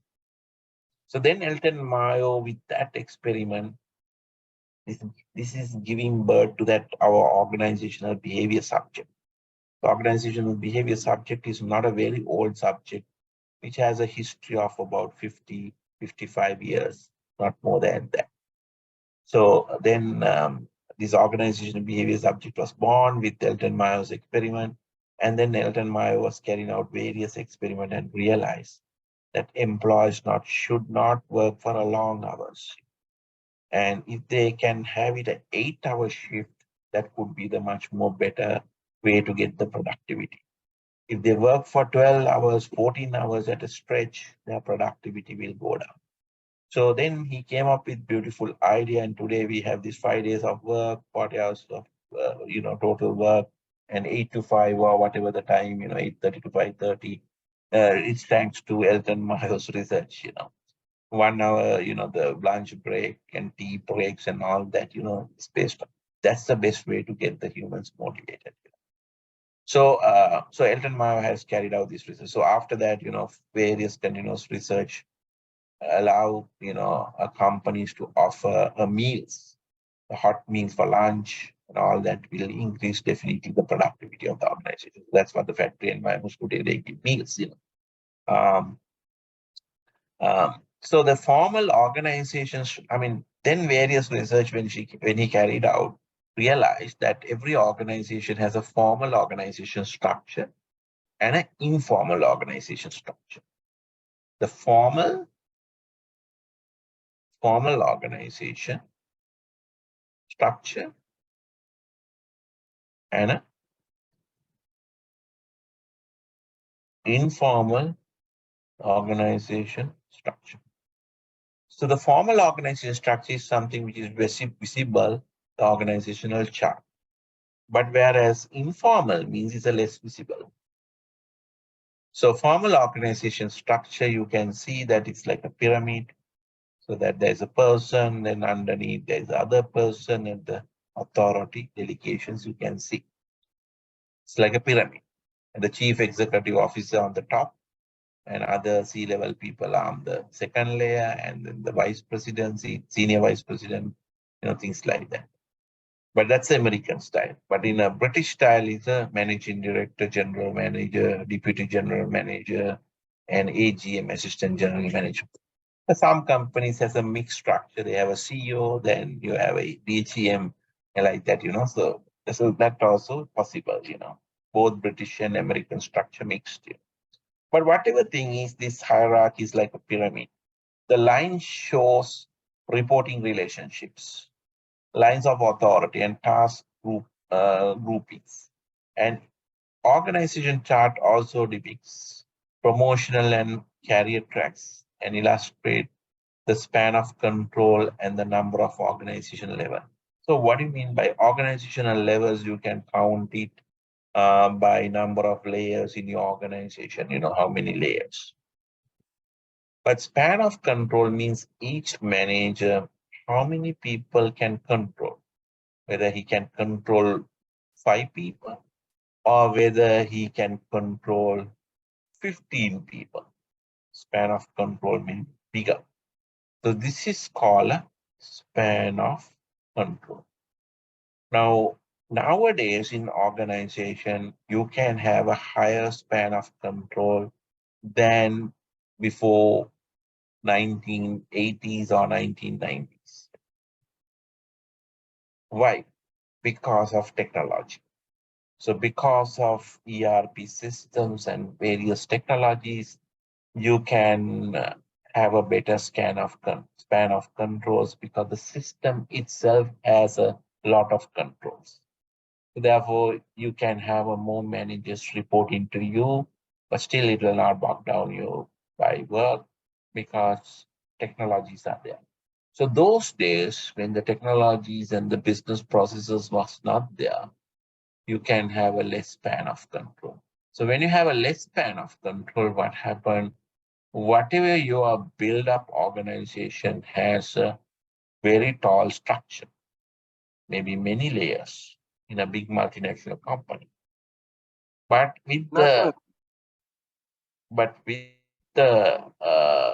So then Elton Mayo, with that experiment, this is giving birth to that our organizational behavior subject. The organizational behavior subject is not a very old subject, which has a history of about 50, 55 years, not more than that. So then this organizational behavior subject was born with Elton Mayo's experiment. And then Elton Mayo was carrying out various experiments and realized that employees should not work for a long hours. And if they can have it an 8-hour shift, that could be the much more better way to get the productivity. If they work for 12 hours, 14 hours at a stretch, their productivity will go down. So then he came up with beautiful idea, and today we have these 5 days of work, 40 hours of total work, and 8 to 5 or whatever the time, 8:30 to 5:30. It's thanks to Elton Mayo's research. 1 hour, the lunch break and tea breaks and all that, is based on. That's the best way to get the humans motivated. So Elton Mayo has carried out this research. So after that, various continuous research allow, companies to offer meals, the hot meals for lunch and all that will increase definitely the productivity of the organization. That's what the factory environments today, they give meals, Um, so the formal organizations, then various research when he carried out, realized that every organization has a formal organization structure and an informal organization structure. The formal organization structure and an informal organization structure. So the formal organization structure is something which is visible, the organizational chart. But whereas informal means it's a less visible. So formal organization structure, you can see that it's like a pyramid. So that there's a person, then underneath there's other person, and the authority delegations you can see. It's like a pyramid. And the chief executive officer on the top, and other C-level people are on the second layer, and then the vice presidency, senior vice president, things like that. But that's the American style. But in a British style, it's a managing director, general manager, deputy general manager, and AGM, assistant general manager. Some companies has a mixed structure. They have a CEO, then you have a DGM, and like that. So that also possible. Both British and American structure mixed. But whatever thing is, this hierarchy is like a pyramid. The line shows reporting relationships, lines of authority, and task groupings. And organization chart also depicts promotional and career tracks and illustrate the span of control and the number of organization level. So what do you mean by organizational levels? You can count it by number of layers in your organization, how many layers. But span of control means each manager, how many people can control, whether he can control 5 people or whether he can control 15 people. Span of control means bigger. So this is called a span of control. Now, nowadays in organization, you can have a higher span of control than before 1980s or 1990s. Why? Because of technology. So because of ERP systems and various technologies, you can have a better span of controls because the system itself has a lot of controls. Therefore, you can have a more managers reporting to you, but still it will not bog down you by work because technologies are there. So those days when the technologies and the business processes was not there, you can have a less span of control. So when you have a less span of control, what happened? Whatever your build-up organization has a very tall structure, maybe many layers in a big multinational company. But with the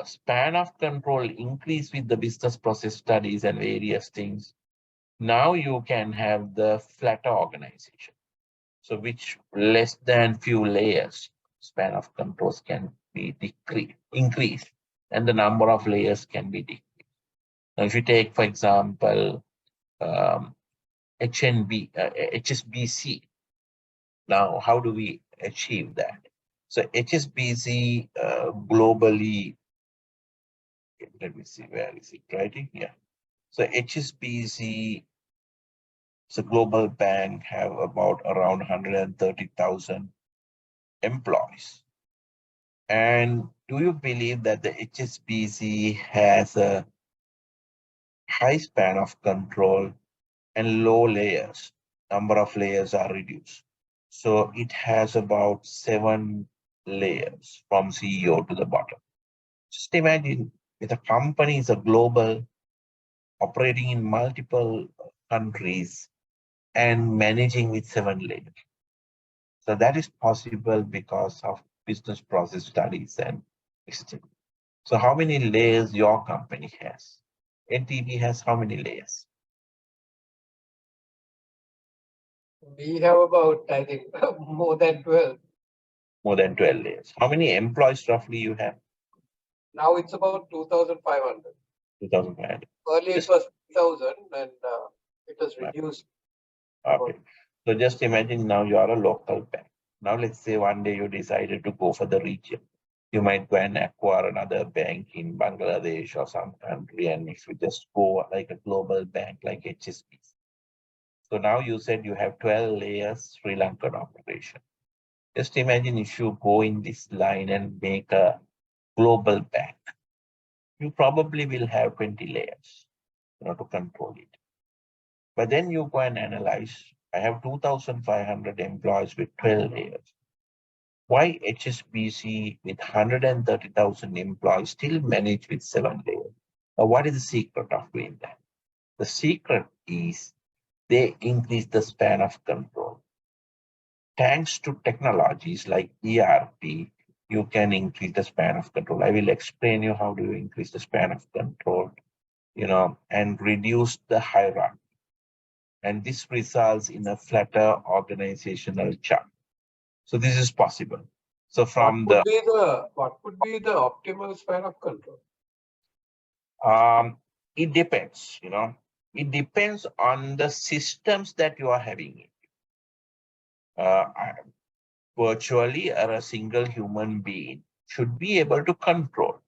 span of control increase with the business process studies and various things, now you can have the flatter organization. So which less than few layers, span of controls can be increased, and the number of layers can be decreased. Now, if you take, for example, um, HSBC, now how do we achieve that? So HSBC globally, let me see, where is it writing? Yeah. So HSBC, it's a global bank, have about around 130,000 employees. And do you believe that the HSBC has a high span of control and low layers? Number of layers are reduced. So it has about 7 layers from CEO to the bottom. Just imagine if a company is a global, operating in multiple countries and managing with 7 layers. So that is possible because of business process studies and etc. So how many layers your company has? NTB has how many layers? We have about, I think, more than 12. More than 12 layers. How many employees roughly you have? Now it's about 2,500. 2,500. Earlier it was 3,000 and it was reduced. Okay. So just imagine now you are a local bank. Now let's say one day you decided to go for the region. You might go and acquire another bank in Bangladesh or some country, and if you just go like a global bank like HSBC. So now you said you have 12 layers Sri Lankan operation. Just imagine if you go in this line and make a global bank, you probably will have 20 layers, to control it. But then you go and analyze, I have 2,500 employees with 12 layers. Why HSBC with 130,000 employees still manage with 7 layers? What is the secret of doing that? The secret is they increase the span of control. Thanks to technologies like ERP, you can increase the span of control. I will explain you how do you increase the span of control, and reduce the hierarchy. And this results in a flatter organizational chart. So this is possible. So from the What would be the optimal span of control? it depends, it depends on the systems that you are having. Uh, Virtually, or a single human being should be able to control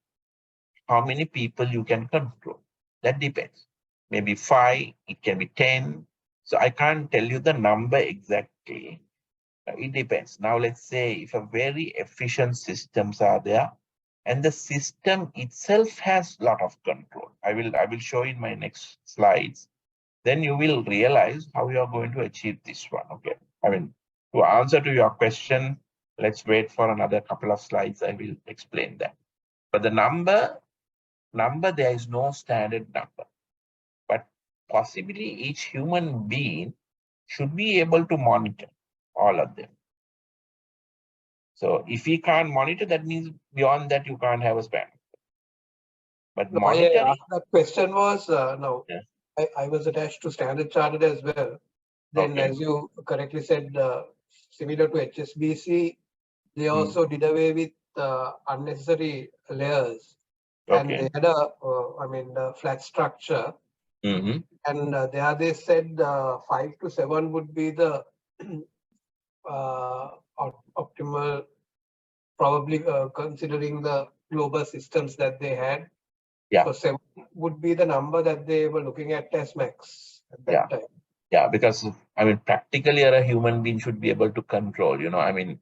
how many people you can control. That depends. Maybe 5, it can be 10. So I can't tell you the number exactly. It depends. Now, let's say if a very efficient systems are there, and the system itself has a lot of control. I will show in my next slides. Then you will realize how you are going to achieve this one. Okay. I mean, to answer to your question, let's wait for another couple of slides. I will explain that. But the number, there is no standard number. But possibly each human being should be able to monitor all of them. So if we can't monitor, that means beyond that you can't have a span. But No, why I monitoring, asked that question was no, yeah, I was attached to Standard Chartered as well. Then, okay, as you correctly said, similar to HSBC, they mm, also did away with unnecessary layers, and okay, they had a flat structure. hmm, And there they said 5 to 7 would be the optimal, probably considering the global systems that they had. yeah, So 7 would be the number that they were looking at as max at yeah. that time. Yeah, because I mean, practically, a human being should be able to control. I mean,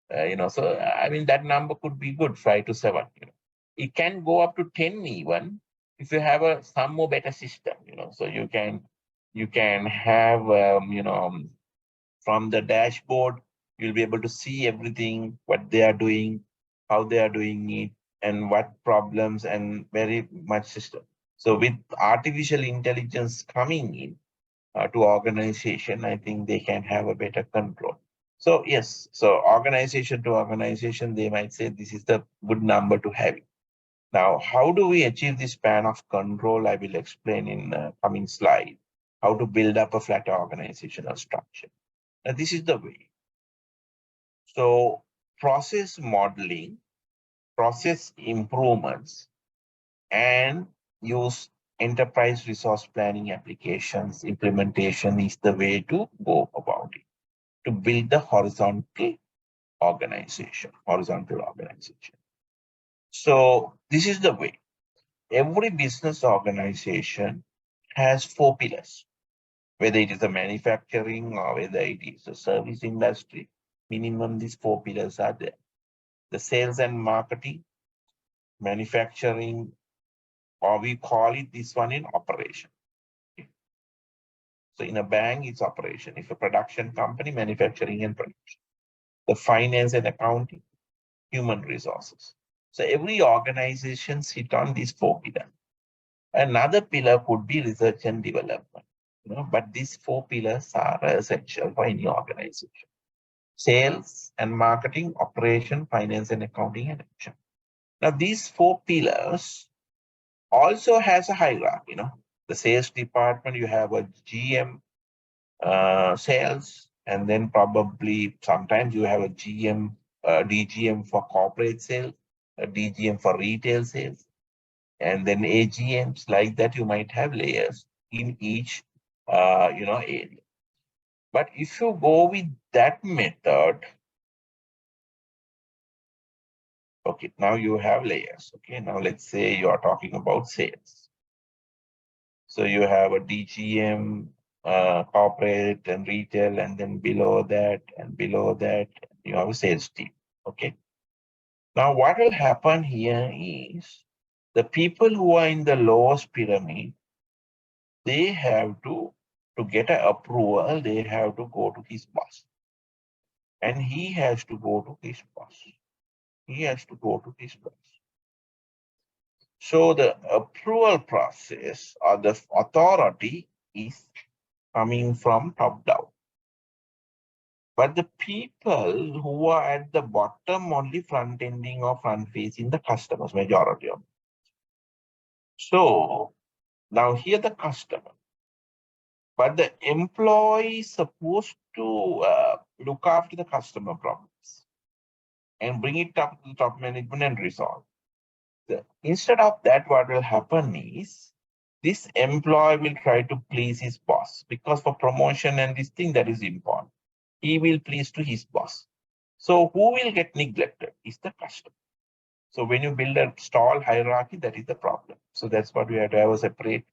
so I mean that number could be good, 5 to 7. It can go up to 10 even if you have a some more better system. So you can have from the dashboard you'll be able to see everything what they are doing, how they are doing it, and what problems and very much system. So with artificial intelligence coming in to organization, I think they can have a better control. So yes, so organization to organization, they might say this is the good number to have. Now, how do we achieve this span of control? I will explain in coming slide. How to build up a flat organizational structure. Now, this is the way. So process modeling, process improvements, and use enterprise resource planning applications implementation is the way to go about it, to build the horizontal organization. So this is the way. Every business organization has 4 pillars, whether it is a manufacturing or whether it is a service industry. Minimum these 4 pillars are there. The sales and marketing, manufacturing, or we call it this one in operation. So in a bank, it's operation. If a production company, manufacturing and production. The finance and accounting, human resources. So every organization sit on these 4 pillars. Another pillar could be research and development. But these 4 pillars are essential for any organization. Sales and marketing, operation, finance and accounting, and action. Now these 4 pillars also has a hierarchy. The sales department, you have a GM, sales, and then probably sometimes you have a GM, DGM for corporate sales, a DGM for retail sales, and then AGMs like that. You might have layers in each, area. But if you go with that method, okay, now you have layers. Okay, now let's say you are talking about sales. So you have a DGM, corporate and retail, and then below that and below that, you have a sales team. Okay. Now what will happen here is the people who are in the lowest pyramid, they have to get an approval, they have to go to his boss. and he has to go to his boss. He has to go to his boss. So the approval process or the authority is coming from top down. But the people who are at the bottom only front ending or front facing the customers, majority of them. So now here the customer, but the employee is supposed to look after the customer problems and bring it up to the top management and resolve. Instead of that, what will happen is this employee will try to please his boss because for promotion and this thing that is important. He will please to his boss. So who will get neglected is the customer. So when you build a stall hierarchy, that is the problem. So that's what we have to have a separate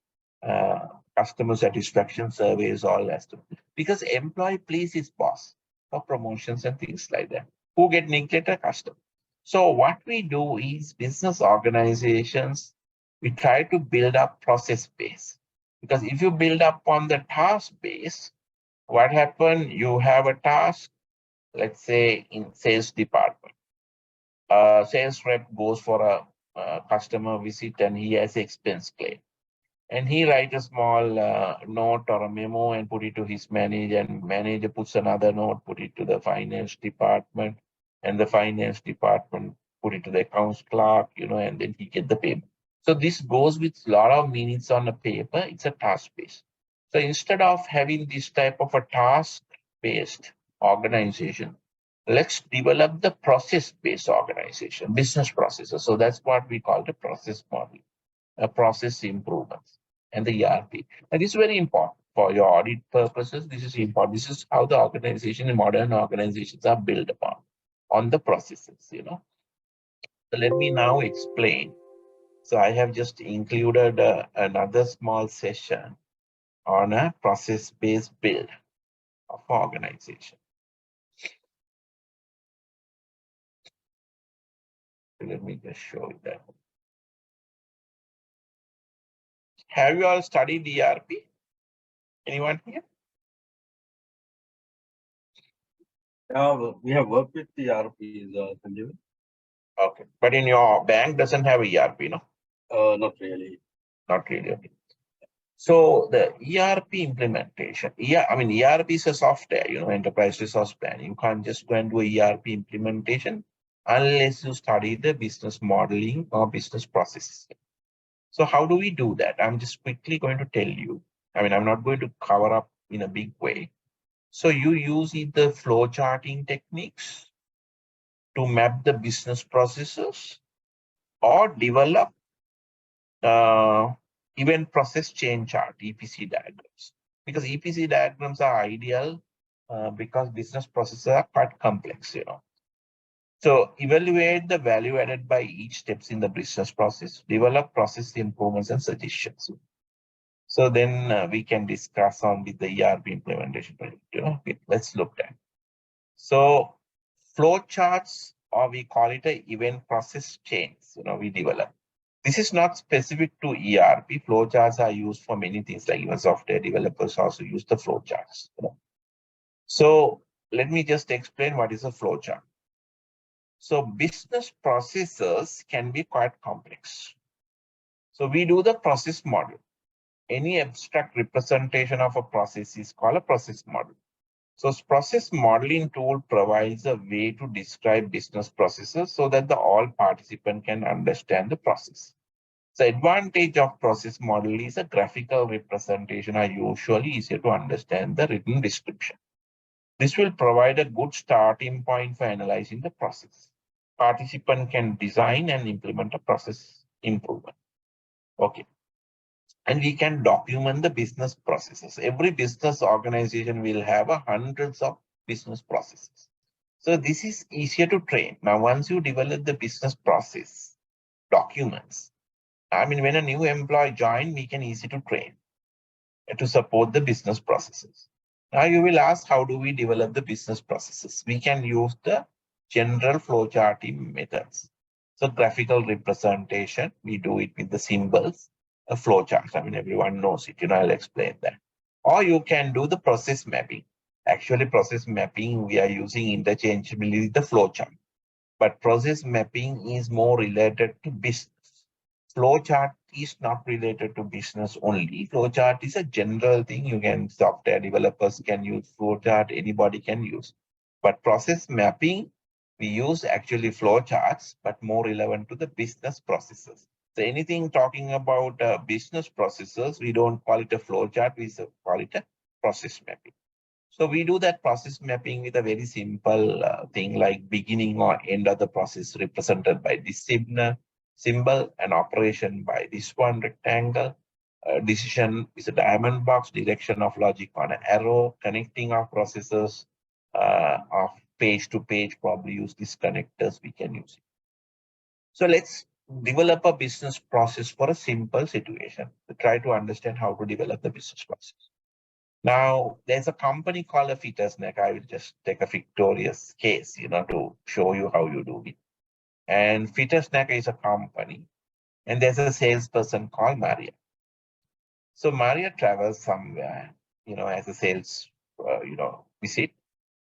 uh, customer satisfaction surveys, all that stuff. Because employee please his boss for promotions and things like that. Who get neglected? Customer. So what we do is business organizations, we try to build up process base. Because if you build up on the task base, what happen? You have a task, let's say in sales department. Sales rep goes for a customer visit and he has expense claim. And he write a small note or a memo and put it to his manager, and manager puts another note, put it to the finance department, and the finance department put it to the accounts clerk, and then he get the payment. So this goes with a lot of minutes on the paper. It's a task based. So instead of having this type of a task based organization, let's develop the process based organization, business processes. So that's what we call the process model, process improvements, and the ERP. And this is very important for your audit purposes. This is important. This is how the organization and modern organizations are built upon on the processes. So let me now explain. So I have just included another small session on a process-based build of organization. So let me just show you that. Have you all studied ERP? Anyone here? We have worked with the ERPs, Sanjeev. Okay, but in your bank doesn't have a ERP, no? Not really. Not really. Okay. So the ERP implementation, ERP is a software, enterprise resource planning. You can't just go and do a ERP implementation unless you study the business modeling or business processes. So how do we do that? I'm just quickly going to tell you. I'm not going to cover up in a big way. So you use either flow charting techniques to map the business processes or develop event process chain chart, EPC diagrams. Because EPC diagrams are ideal because business processes are quite complex. So evaluate the value added by each steps in the business process, develop process improvements and suggestions. So then we can discuss on with the ERP implementation project. Okay, let's look at. So flow charts, or we call it a event process chains, we develop. This is not specific to ERP. Flowcharts are used for many things, like even software developers also use the flowcharts. So let me just explain what is a flowchart. So business processes can be quite complex. So we do the process model. Any abstract representation of a process is called a process model. So process modeling tool provides a way to describe business processes so that all participants can understand the process. The advantage of process model is a graphical representation are usually easier to understand the written description. This will provide a good starting point for analyzing the process. Participant can design and implement a process improvement. Okay. And we can document the business processes. Every business organization will have hundreds of business processes. So this is easier to train. Now, once you develop the business process documents, when a new employee joins, we can easy to train to support the business processes. Now you will ask, how do we develop the business processes? We can use the general flowcharting methods. So graphical representation, we do it with the symbols, a flowchart. Everyone knows it, I'll explain that. Or you can do the process mapping. Actually, process mapping, we are using interchangeably with the flowchart. But process mapping is more related to business. Flowchart is not related to business only. Flowchart is a general thing. You can, software developers can use flowchart, anybody can use. But process mapping, we use actually flowcharts, but more relevant to the business processes. So anything talking about business processes, we don't call it a flowchart, we call it a process mapping. So we do that process mapping with a very simple thing like beginning or end of the process represented by this symbol, and operation by this one rectangle. Decision is a diamond box, direction of logic on an arrow, connecting our processes of page to page, probably use these connectors we can use. So let's develop a business process for a simple situation. To try to understand how to develop the business process. Now, there's a company called a Fittersnack. I will just take a fictitious case, to show you how you do it. And Fittersnack is a company, and there's a salesperson called Maria. So Maria travels somewhere, as a sales, visit,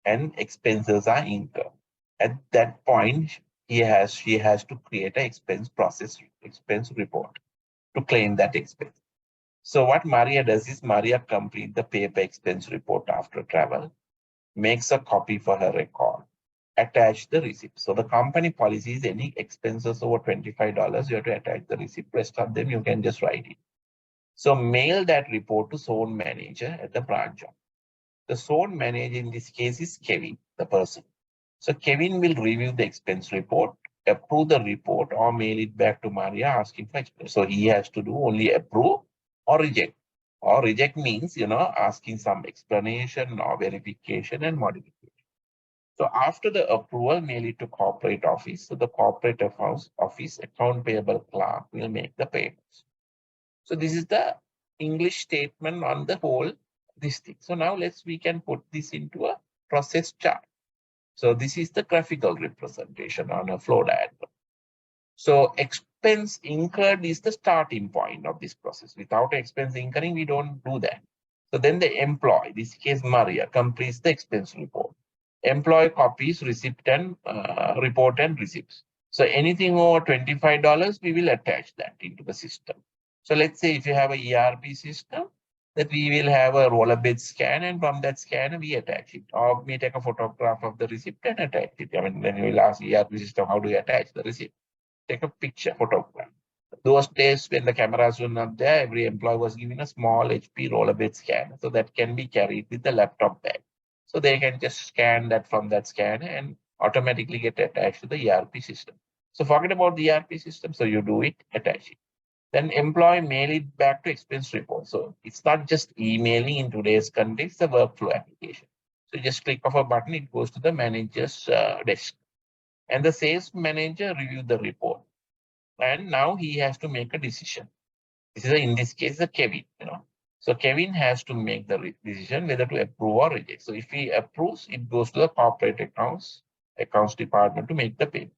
and expenses are incurred. At that point, she has to create an expense report to claim that expense. So what Maria does is Maria complete the paper expense report after travel, makes a copy for her record, attach the receipt. So the company policy is any expenses over $25, you have to attach the receipt. Rest of them, you can just write it. So mail that report to zone manager at the branch office. The zone manager in this case is Kevin, the person. So Kevin will review the expense report, approve the report, or mail it back to Maria asking for expense. So he has to do only approve or reject. Or reject means, asking some explanation or verification and modification. So after the approval, mail it to corporate office. So the corporate office account payable clerk will make the payments. So this is the English statement on the whole this thing. So now we can put this into a process chart. So this is the graphical representation on a flow diagram. So expense incurred is the starting point of this process. Without expense incurring, we don't do that. So then the employee, this case Maria, completes the expense report. Employee copies receipt and report and receipts. So anything over $25, we will attach that into the system. So let's say if you have a ERP system, that we will have a roller-based scan, and from that scan we attach it. Or we take a photograph of the receipt and attach it. I mean, when you will ask ERP system, how do you attach the receipt? Take a picture, photograph. Those days when the cameras were not there, every employee was given a small HP roller-based scanner, so that can be carried with the laptop bag. So they can just scan that from that scanner and automatically get attached to the ERP system. So forget about the ERP system. So you do it, attach it. Then employee mail it back to expense report. So it's not just emailing in today's context, it's a workflow application. So you just click of a button, it goes to the manager's desk. And the sales manager review the report. And now he has to make a decision. This is, in this case, a Kevin, So Kevin has to make the decision whether to approve or reject. So if he approves, it goes to the corporate accounts department to make the payment.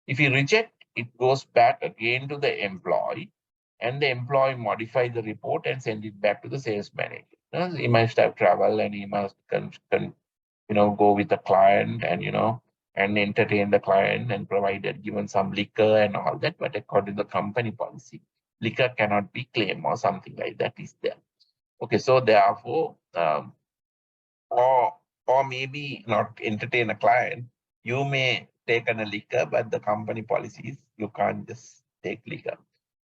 If he rejects, it goes back again to the employee, and the employee modify the report and send it back to the sales manager. He must have travel, and he must go with the client and entertain the client and provided given some liquor and all that. But according to the company policy, liquor cannot be claimed or something like that is there. Okay, so therefore, or maybe not entertain a client, you may take a liquor, but the company policy is you can't just take liquor.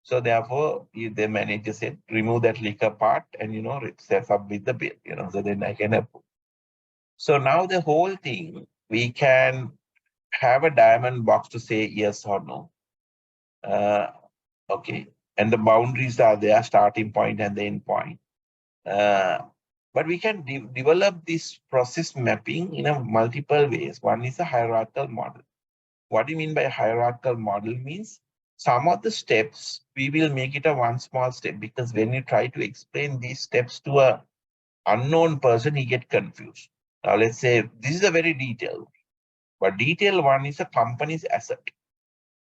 So therefore, the manager said, remove that liquor part and, set up with the bill, so then I can approve. So now the whole thing, we can have a diamond box to say yes or no. Okay. And the boundaries are there, starting point and the end point. But we can develop this process mapping in a multiple ways. One is a hierarchical model. What do you mean by hierarchical model means some of the steps, we will make it a one small step, because when you try to explain these steps to a unknown person, he get confused. Now, let's say this is a very detailed, but detail one is a company's asset.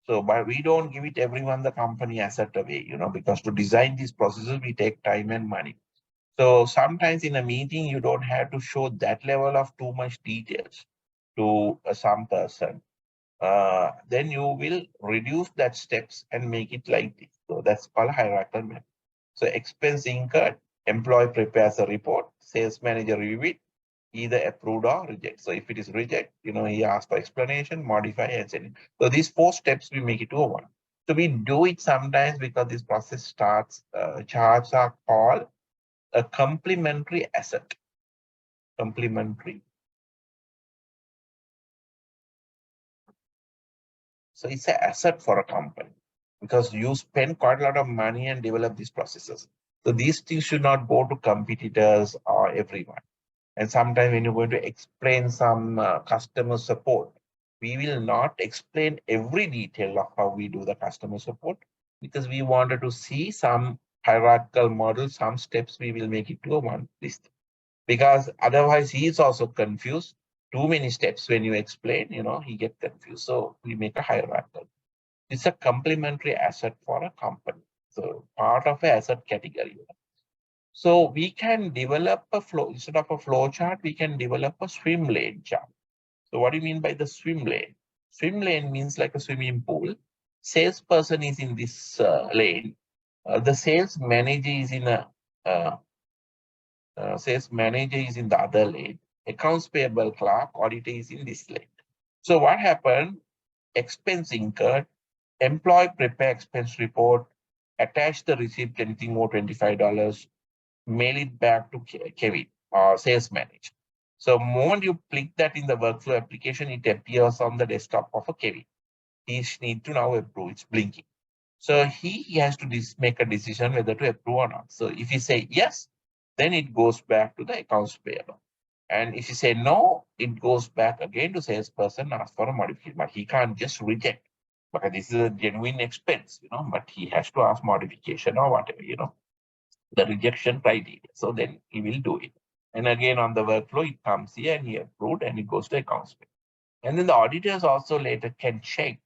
So, but we don't give it everyone the company asset away, because to design these processes, we take time and money. So sometimes in a meeting, you don't have to show that level of too much details to some person. Then you will reduce that steps and make it like this. So that's called hierarchical map. So expense incurred, employee prepares a report, sales manager review it, either approved or reject. So if it is reject, he asks for explanation, modify, and send it. So these 4 steps we make it to a 1. So we do it sometimes because this process starts, charts are called a complementary asset. Complementary. So it's an asset for a company because you spend quite a lot of money and develop these processes. So these things should not go to competitors or everyone. And sometimes when you're going to explain some customer support, we will not explain every detail of how we do the customer support because we wanted to see some hierarchical model, some steps we will make it to a 1 list. Because otherwise he is also confused. Too many steps when you explain, he get confused. So we make a hierarchical. It's a complementary asset for a company. So part of a asset category. So we can develop a flow, instead of a flow chart, we can develop a swim lane chart. So what do you mean by the swim lane? Swim lane means like a swimming pool. Salesperson is in this lane. The sales manager is in a uh, sales manager is in the other lane. Accounts payable clerk, auditor is in this lane. So what happened? Expense incurred, employee prepare expense report, attach the receipt anything more $25, mail it back to Kevin or sales manager. So moment you click that in the workflow application, it appears on the desktop of a Kevin. He need to now approve, it's blinking. So he has to make a decision whether to approve or not. So if he say yes, then it goes back to the accounts payable. And if you say no, it goes back again to salesperson, ask for a modification. But he can't just reject because this is a genuine expense, but he has to ask modification or whatever, the rejection criteria. So then he will do it. And again, on the workflow, it comes here and he approved and it goes to accounts payable. And then the auditors also later can check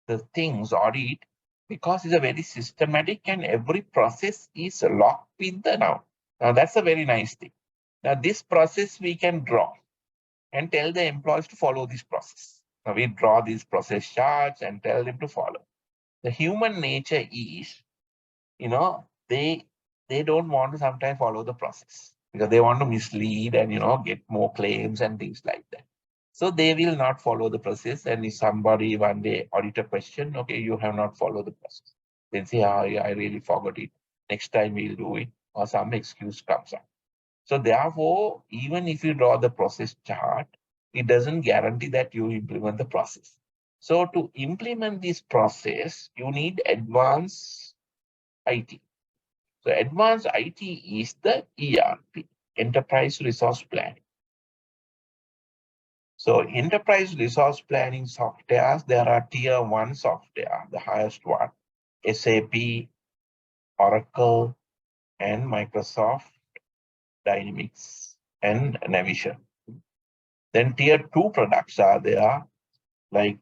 the things audit because it's a very systematic and every process is locked with the now. Now that's a very nice thing. Now this process we can draw and tell the employees to follow this process. Now we draw these process charts and tell them to follow. The human nature is, they don't want to sometimes follow the process because they want to mislead and get more claims and things like that. So they will not follow the process. And if somebody one day audit a question, okay, you have not followed the process. Then say, oh, yeah, I really forgot it. Next time we'll do it, or some excuse comes up. So therefore, even if you draw the process chart, it doesn't guarantee that you implement the process. So to implement this process, you need advanced IT. So advanced IT is the ERP, Enterprise Resource Planning. So enterprise resource planning softwares, there are tier 1 software, the highest one, SAP, Oracle, and Microsoft Dynamics and Navision. Then tier 2 products are there, like,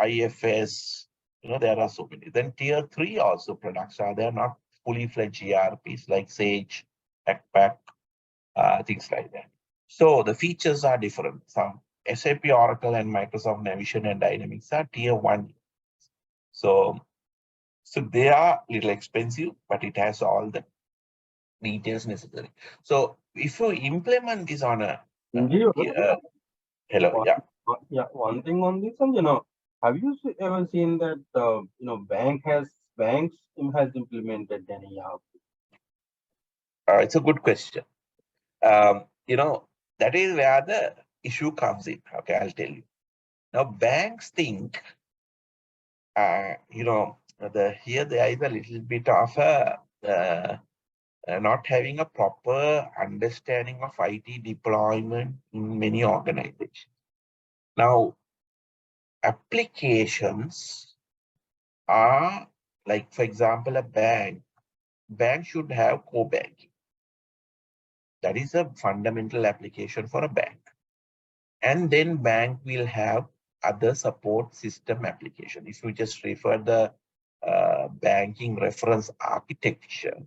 IFS, there are so many. Then tier 3 also products are there, not fully fledged ERPs like Sage, Backpack, things like that. So the features are different. Some SAP, Oracle, and Microsoft Navision and Dynamics are tier 1. So they are a little expensive, but it has all the details necessary. So if you implement this on a Indeed, hello, yeah. yeah, one thing on this one, have you ever seen that banks has implemented an ERP? It's a good question. That is where the issue comes in. Okay, I'll tell you. Now, banks think, here there is a little bit of a not having a proper understanding of IT deployment in many organizations. Now, applications are like, for example, a bank. Bank should have core banking. That is a fundamental application for a bank. And then bank will have other support system application. If you just refer the banking reference architecture,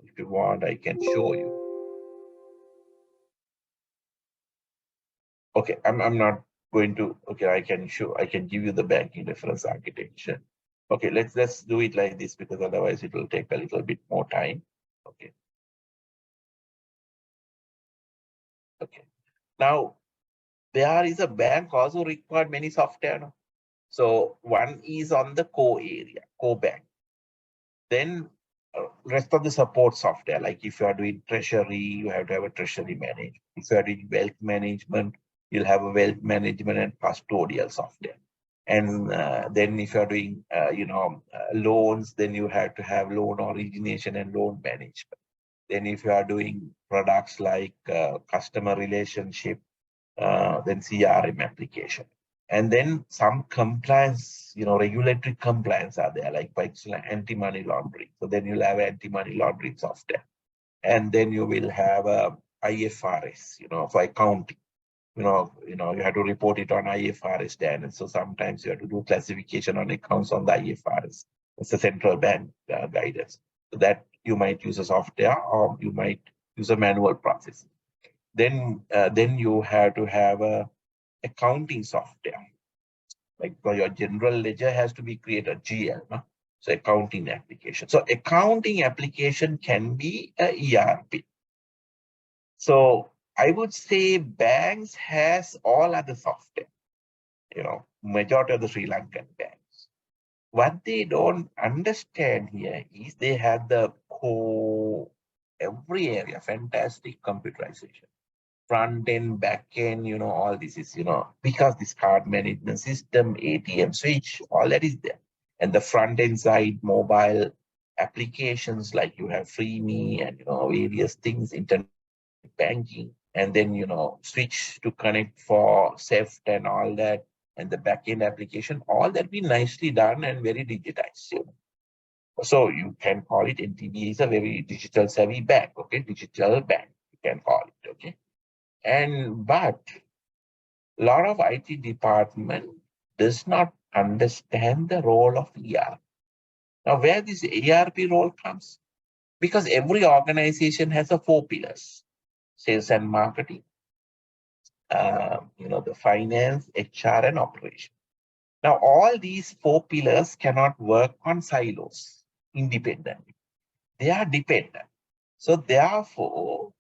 If you want, I can show you. Okay, I'm not going to. Okay, I can give you the banking reference architecture. Okay, let's do it like this because otherwise it will take a little bit more time. Okay. Okay. Now there is a bank also required many software. No? So one is on the core area, core bank. Then rest of the support software, like if you are doing treasury, you have to have a treasury management. If you are doing wealth management, you'll have a wealth management and custodial software. And then if you are doing, loans, then you have to have loan origination and loan management. Then if you are doing products like customer relationship, then CRM application. And then some compliance, regulatory compliance are there, like for example, anti-money laundering. So then you'll have anti-money laundering software. And then you will have a IFRS, for accounting. You have to report it on IFRS standards. So sometimes you have to do classification on accounts on the IFRS. It's a central bank guidance. So that you might use a software or you might use a manual process. Then you have to have a accounting software. Like for your general ledger has to be created GL. No? So accounting application. So accounting application can be a ERP. So I would say banks has all other software. Majority of the Sri Lankan banks. What they don't understand here is they have the core every area, fantastic computerization. Front end, back end, all this is, because this card management system, ATM switch, all that is there. And the front end side, mobile applications like you have FreeMe and, various things, internet banking, and then, switch to connect for SEFT and all that. And the back end application, all that be nicely done and very digitized. So you can call it NTB is a very digital savvy bank, okay? Digital bank, you can call it, okay? But a lot of IT department does not understand the role of ERP. Now, where this ERP role comes? Because every organization has a 4 pillars: sales and marketing, the finance, HR, and operation. Now, all these 4 pillars cannot work on silos independently. They are dependent. So therefore,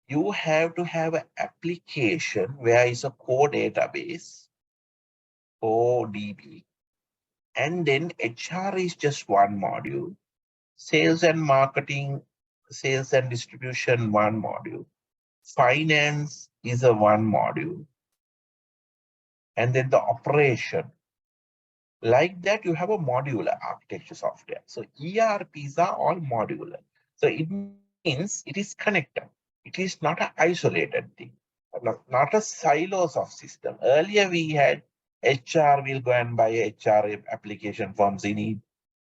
you have to have an application where is a core database, ODB, and then HR is just one module, sales and marketing, sales and distribution, one module, finance is a one module, and then the operation. Like that, you have a modular architecture software. So ERPs are all modular. So it means it is connected. It is not an isolated thing, not a silos of system. Earlier we had HR will go and buy HR application from Zenith.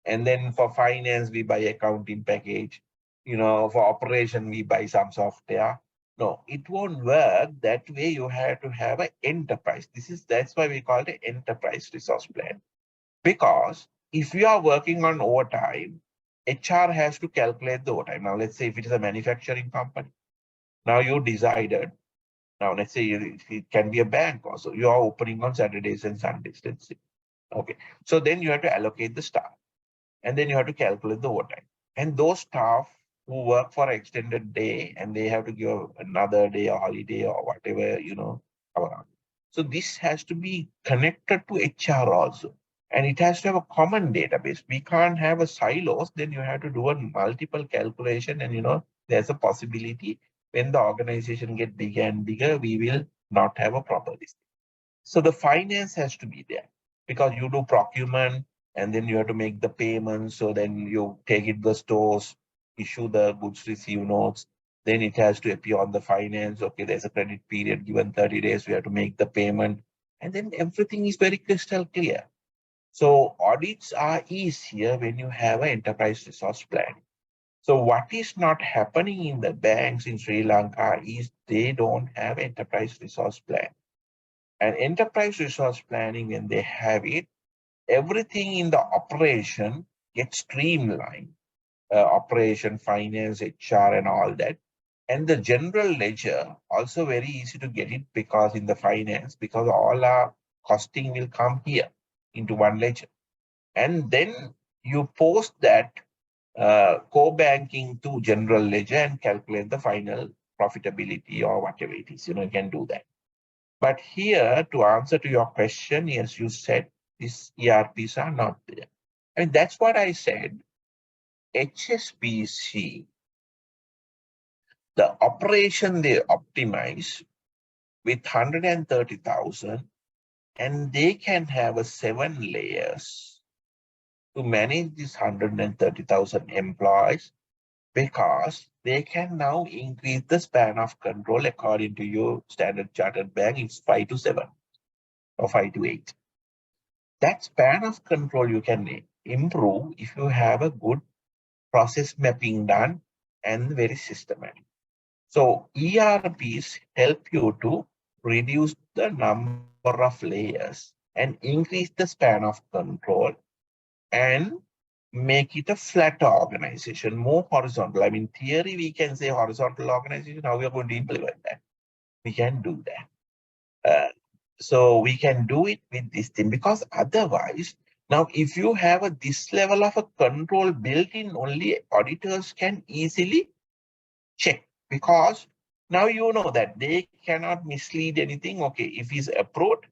And then for finance, we buy accounting package. For operation, we buy some software. No, it won't work that way. You have to have an enterprise. That's why we call it enterprise resource plan. Because if you are working on overtime, HR has to calculate the overtime. Now, let's say if it is a manufacturing company, now you decided, now let's say it can be a bank also. You are opening on Saturdays and Sundays, let's say. Okay. So then you have to allocate the staff and then you have to calculate the overtime. And those staff who work for an extended day and they have to give another day or holiday or whatever, around. So this has to be connected to HR also. And it has to have a common database. We can't have a silos, then you have to do a multiple calculation. And there's a possibility when the organization get bigger and bigger, we will not have a proper list. So the finance has to be there because you do procurement and then you have to make the payments. So then you take it to the stores, issue the goods receive notes. Then it has to appear on the finance. Okay, there's a credit period given 30 days. We have to make the payment. And then everything is very crystal clear. So audits are easier when you have an enterprise resource plan. So what is not happening in the banks in Sri Lanka is they don't have enterprise resource plan. And enterprise resource planning, when they have it, everything in the operation gets streamlined. operation, finance, HR, and all that. And the general ledger also very easy to get it because in the finance, because all our costing will come here into one ledger. And then you post that core banking to general ledger and calculate the final profitability or whatever it is. You can do that. But here, to answer to your question, yes, you said these ERPs are not there. And that's what I said. HSBC, the operation they optimize with 130,000, and they can have a 7 layers to manage these 130,000 employees, because they can now increase the span of control according to your Standard Chartered Bank. It's 5 to 7 or 5 to 8. That span of control you can improve if you have a good process mapping done and very systematic. So ERPs help you to reduce the number of layers and increase the span of control and make it a flatter organization, more horizontal. I mean, theory, we can say horizontal organization. How we are going to implement that? We can do that. So we can do it with this thing, because otherwise, now if you have this level of a control built in, only auditors can easily check, because now you know that they cannot mislead anything. Okay, if he's approved,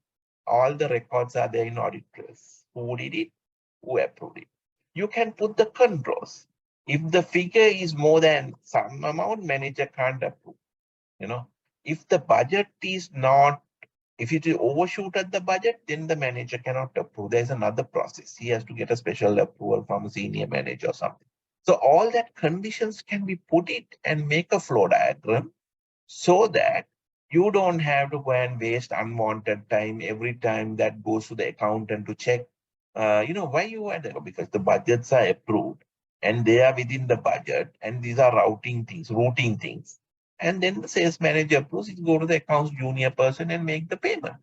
all the records are there in audit trails. Who did it? Who approved it? You can put the controls. If the figure is more than some amount, manager can't approve. If the budget is not, if it is overshoot at the budget, then the manager cannot approve. There's another process. He has to get a special approval from a senior manager or something. So all that conditions can be put it and make a flow diagram, so that you don't have to go and waste unwanted time every time that goes to the accountant to check, why you are there, because the budgets are approved and they are within the budget, and these are routing things. And then the sales manager approves it, go to the accounts junior person and make the payment.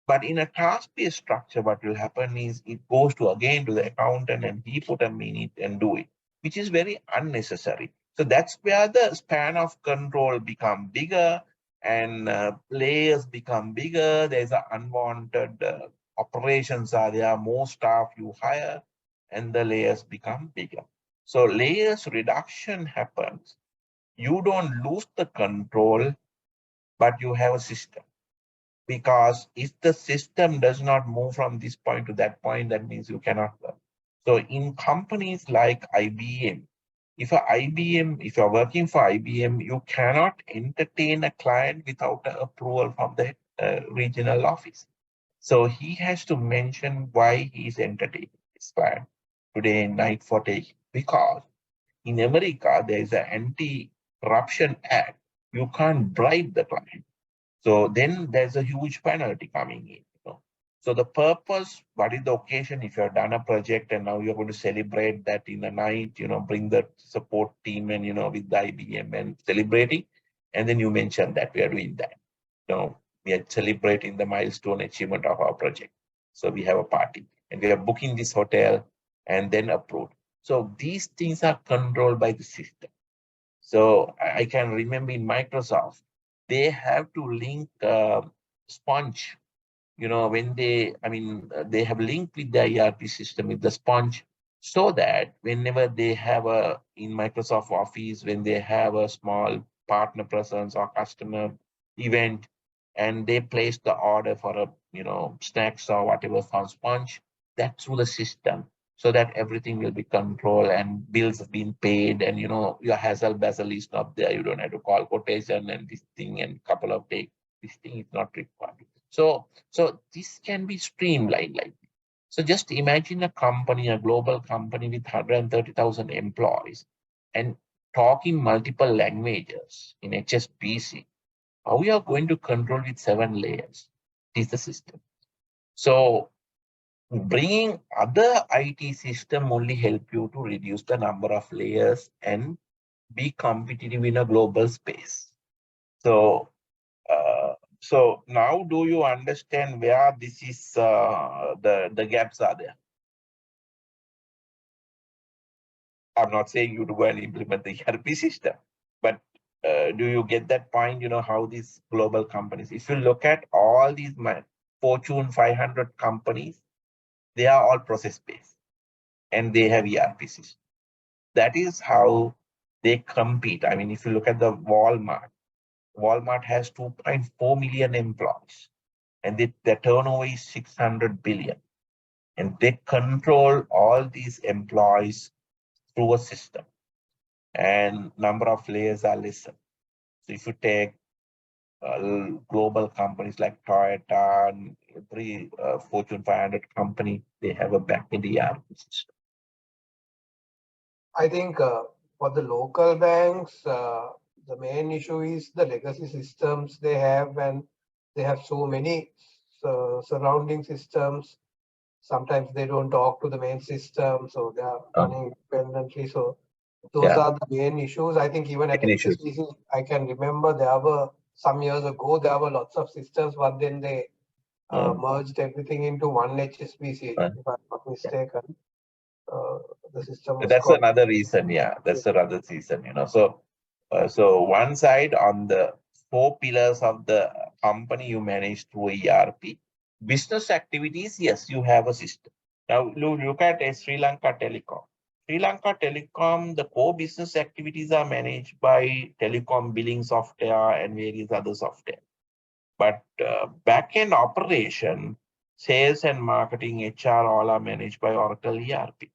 But in a task-based structure, what will happen is it goes to again to the accountant and he put a minute and do it, which is very unnecessary. So that's where the span of control become bigger, and layers become bigger. There's an unwanted operations are there, more staff you hire, and the layers become bigger. So layers reduction happens. You don't lose the control, but you have a system. Because if the system does not move from this point to that point, that means you cannot work. So in companies like IBM, if you're working for IBM, you cannot entertain a client without an approval from the regional office. So he has to mention why he's entertaining this client today night for take. Because in America, there is an anti-corruption act. You can't bribe the client. So then there's a huge penalty coming in. So the purpose, what is the occasion? If you have done a project and now you're going to celebrate that in the night, bring the support team and, with the IBM and celebrating. And then you mention that we are doing that. We are celebrating the milestone achievement of our project. So we have a party and we are booking this hotel and then approved. So these things are controlled by the system. So I can remember in Microsoft, they have to link Sponge, when they have linked with the ERP system with the Sponge, so that whenever they have in Microsoft Office, when they have a small partner presence or customer event, and they place the order for snacks or whatever from Sponge, that's through the system, so that everything will be controlled and bills have been paid, and your hassle bustle is not there. You don't have to call quotation and this thing and couple of days. This thing is not required. So this can be streamlined like this. So just imagine a company, a global company with 130,000 employees and talking multiple languages in HSBC. How we are going to control with 7 layers is the system. So bringing other IT system only help you to reduce the number of layers and be competitive in a global space. So now do you understand where this is the gaps are there? I'm not saying you to go and implement the ERP system, but do you get that point? You know how these global companies, if you look at all these Fortune 500 companies, they are all process based and they have ERP systems. That is how they compete. I mean, if you look at the Walmart has 2.4 million employees and their turnover is 600 billion. And they control all these employees through a system and number of layers are listed. So if you take global companies like Toyota and every Fortune 500 company, they have a back-end ERP system. I think for the local banks, the main issue is the legacy systems they have, and they have so many surrounding systems. Sometimes they don't talk to the main system, so they are running independently. So those Yeah, are the main issues. I think even at main issues. HSBC, I can remember there were some years ago, there were lots of systems, but then they merged everything into one HSBC, Uh, if I'm not yeah. mistaken. Uh, the system was That's called. another reason. Yeah, that's another reason. So one side on the four pillars of the company you manage through ERP. Business activities, yes, you have a system. Now look at a Sri Lanka Telecom. Sri Lanka Telecom, the core business activities are managed by telecom billing software and various other software. But back-end operation, sales and marketing, HR, all are managed by Oracle ERP.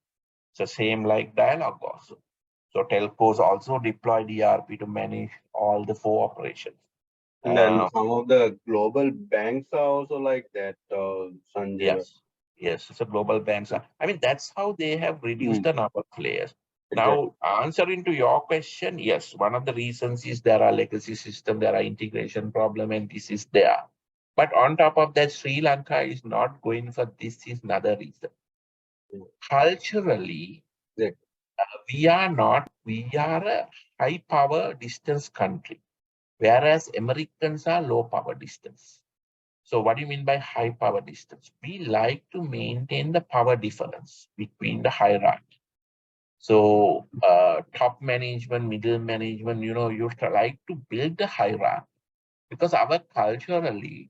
So same like Dialog also. So telcos also deploy ERP to manage all the four operations. And then Uh, some of the global banks are also like that, Sanjay. yes, yes. So global banks are. I mean, that's how they have reduced Mm, the number of players. exactly. Now, answering to your question, yes, one of the reasons is there are legacy system, there are integration problem, and this is there. But on top of that, Sri Lanka is not going for this is another reason. Mm, Culturally, exactly. we are a high power distance country, whereas Americans are low power distance. So what do you mean by high power distance? We like to maintain the power difference between the hierarchy. So top management, middle management, you like to build the hierarchy because our culturally,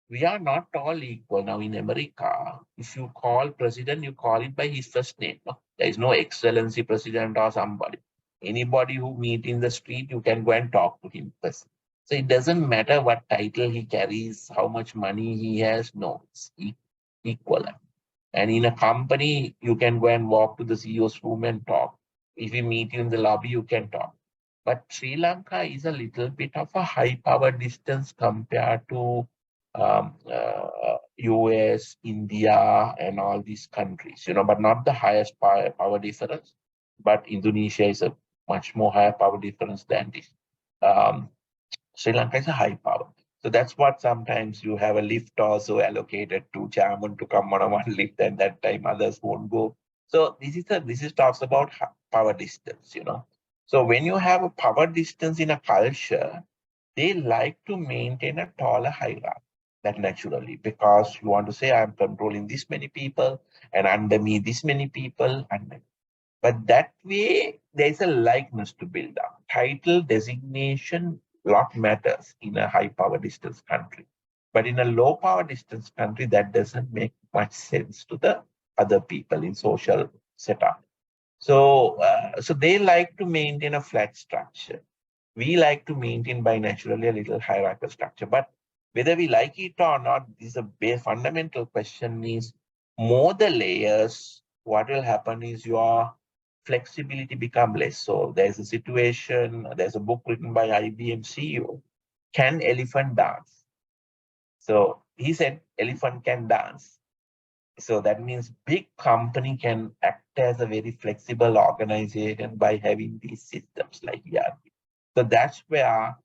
we are not all equal. Now in America, if you call president, you call it by his first name. No? There is no excellency president or somebody. Anybody who meet in the street, you can go and talk to him first. So it doesn't matter what title he carries, how much money he has. No, it's equal. And in a company, you can go and walk to the CEO's room and talk. If we meet you in the lobby, you can talk. But Sri Lanka is a little bit of a high power distance compared to US, India, and all these countries, but not the highest power difference. But Indonesia is a much more higher power difference than this. Um, Sri Lanka is a high power. So that's what sometimes you have a lift also allocated to chairman to come on a one lift, and that time others won't go. So this is talks about power distance. So when you have a power distance in a culture, they like to maintain a taller hierarchy. That naturally, because you want to say I'm controlling this many people, and under me this many people, and but that way, there's a likeness to build up. Title, designation, lot matters in a high power distance country. But in a low power distance country, that doesn't make much sense to the other people in social setup. So they like to maintain a flat structure. We like to maintain by naturally a little hierarchical structure. But whether we like it or not, this is a fundamental question is more the layers, what will happen is your flexibility become less. So there's a situation, there's a book written by IBM CEO, Can Elephant Dance? So he said elephant can dance. So that means big company can act as a very flexible organization by having these systems like ERP. So that's where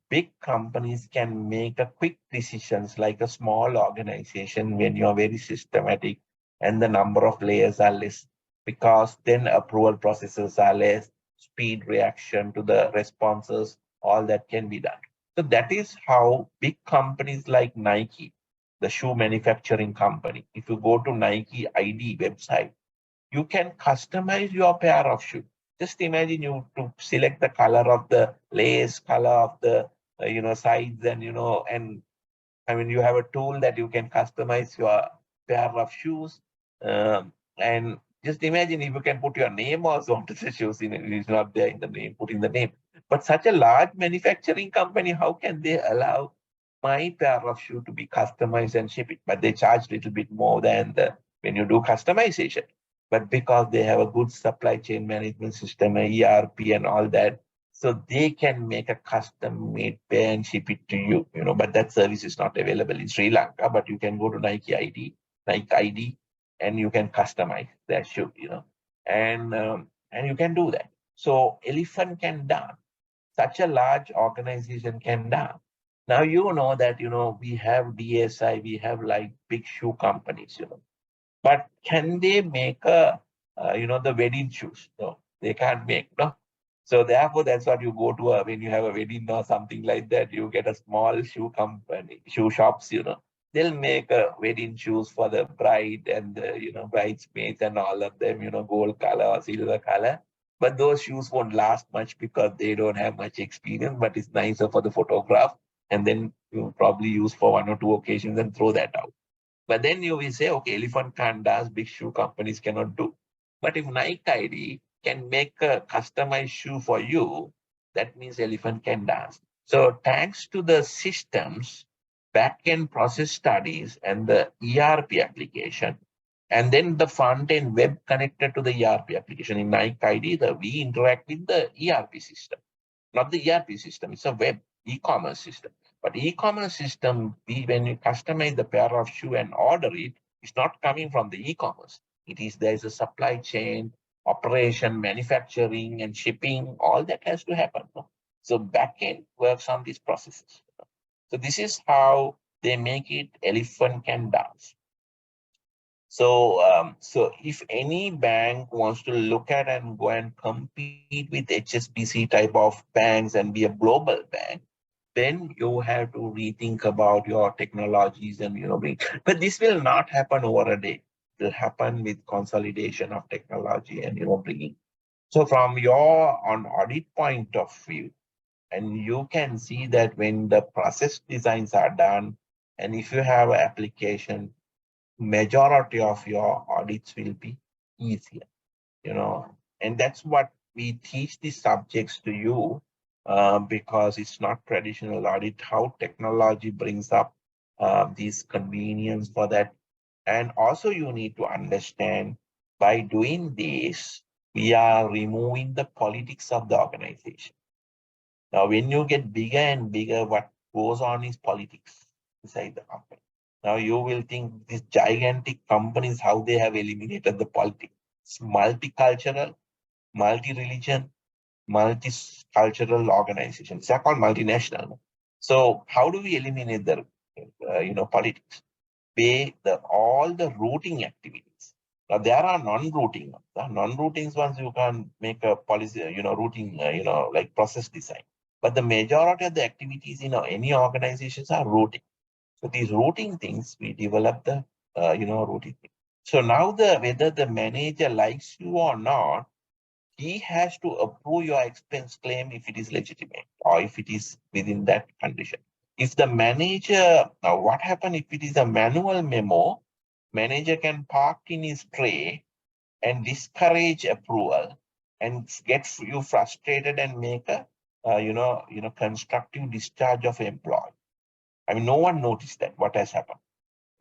big companies can make a quick decisions like a small organization when you're very systematic and the number of layers are less, because then approval processes are less, speed reaction to the responses, all that can be done. So that is how big companies like Nike, the shoe manufacturing company, if you go to Nike ID website, you can customize your pair of shoes. Just imagine you to select the color of the lace, color of the sides, and and I mean, you have a tool that you can customize your pair of shoes. And just imagine if you can put your name also onto the shoes. It's not there in the name, put in the name. But such a large manufacturing company, how can they allow my pair of shoe to be customized and ship it? But they charge a little bit more than the when you do customization. But because they have a good supply chain management system, a ERP and all that, so they can make a custom made pair and ship it to you, but that service is not available in Sri Lanka, but you can go to Nike ID, and you can customize that shoe, and you can do that. So Elephant can done. Such a large organization can done. Now you know that we have DSI, we have like big shoe companies, but can they make the wedding shoes? No, they can't make, no. So therefore, that's what you go to when you have a wedding or something like that. You get a small shoe company, shoe shops. They'll make wedding shoes for the bride and the bridesmaids and all of them. Gold color or silver color. But those shoes won't last much because they don't have much experience. But it's nicer for the photograph, and then you probably use for one or two occasions and throw that out. But then you will say, okay, Elephant can't dance, big shoe companies cannot do. But if Nike ID can make a customized shoe for you, that means Elephant can dance. So thanks to the systems, back-end process studies, and the ERP application, and then the front-end web connected to the ERP application. In Nike ID, we interact with the ERP system, not the ERP system. It's a web e-commerce system. But e-commerce system, when you customize the pair of shoe and order it, it's not coming from the e-commerce. There's a supply chain, operation, manufacturing, and shipping. All that has to happen. No? So backend works on these processes. So this is how they make it elephant can dance. So if any bank wants to look at and go and compete with HSBC type of banks and be a global bank, then you have to rethink about your technologies and but this will not happen over a day. It will happen with consolidation of technology and bringing. So from your on audit point of view, and you can see that when the process designs are done, and if you have an application, majority of your audits will be easier, and that's what we teach these subjects to you, because it's not traditional audit, how technology brings up these convenience for that. And also you need to understand, by doing this, we are removing the politics of the organization. Now, when you get bigger and bigger, what goes on is politics inside the company. Now, you will think these gigantic companies, how they have eliminated the politics. It's multicultural, multi-religion, multicultural organizations. They're called multinational. So how do we eliminate the politics? All the routing activities. Now there are non-routing. The non-routing ones you can make a policy, routing, like process design. But the majority of the activities in any organizations are routing. So these routing things, we develop the, routing thing. So now whether the manager likes you or not, he has to approve your expense claim if it is legitimate or if it is within that condition. If the manager, now what happens if it is a manual memo, manager can park in his tray and discourage approval and get you frustrated and make a, constructive discharge of employee. I mean, no one noticed that what has happened.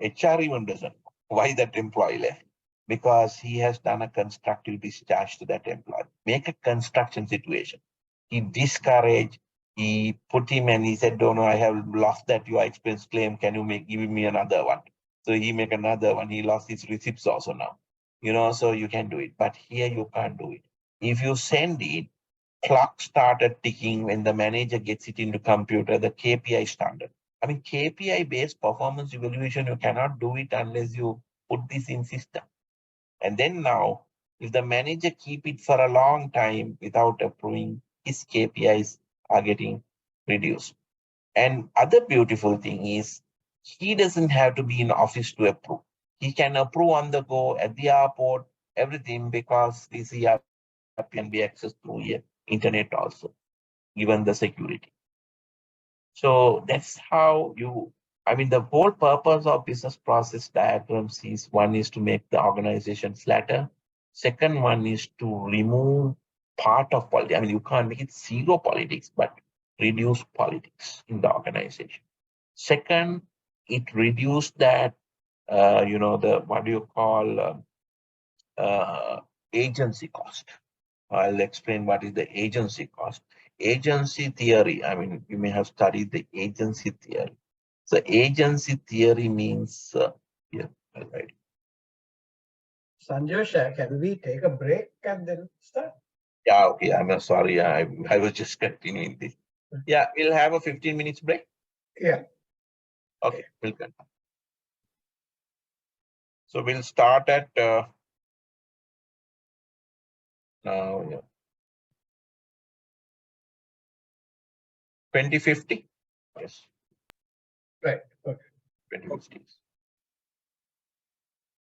HR even doesn't know why that employee left, because he has done a constructive discharge to that employee. Make a construction situation. He discouraged, he put him and he said, no, I have lost that your expense claim. Can you give me another one? So he make another one. He lost his receipts also now. So you can do it. But here you can't do it. If you send it, clock started ticking when the manager gets it into computer, the KPI started. I mean, KPI-based performance evaluation, you cannot do it unless you put this in system. And then now, if the manager keep it for a long time without approving, his KPIs are getting reduced. And other beautiful thing is, he doesn't have to be in office to approve. He can approve on the go, at the airport, everything, because this ERP system can be accessed through internet also, given the security. So that's how you, I mean, the whole purpose of business process diagrams is, one is to make the organization flatter. Second one is to remove part of politics. I mean, you can't make it zero politics, but reduce politics in the organization. Second, it reduced that, the, what do you call, agency cost. I'll explain what is the agency cost. Agency theory, I mean, you may have studied the agency theory. So agency theory means, yeah, I'll write it. Sanjosha, can we take a break and then start? Yeah, okay, I'm sorry, I was just continuing this. Yeah, we'll have a 15 minutes break. Yeah. Okay, we'll continue. So we'll start at now, yeah, 2050. Yes. Right. Okay. 2050.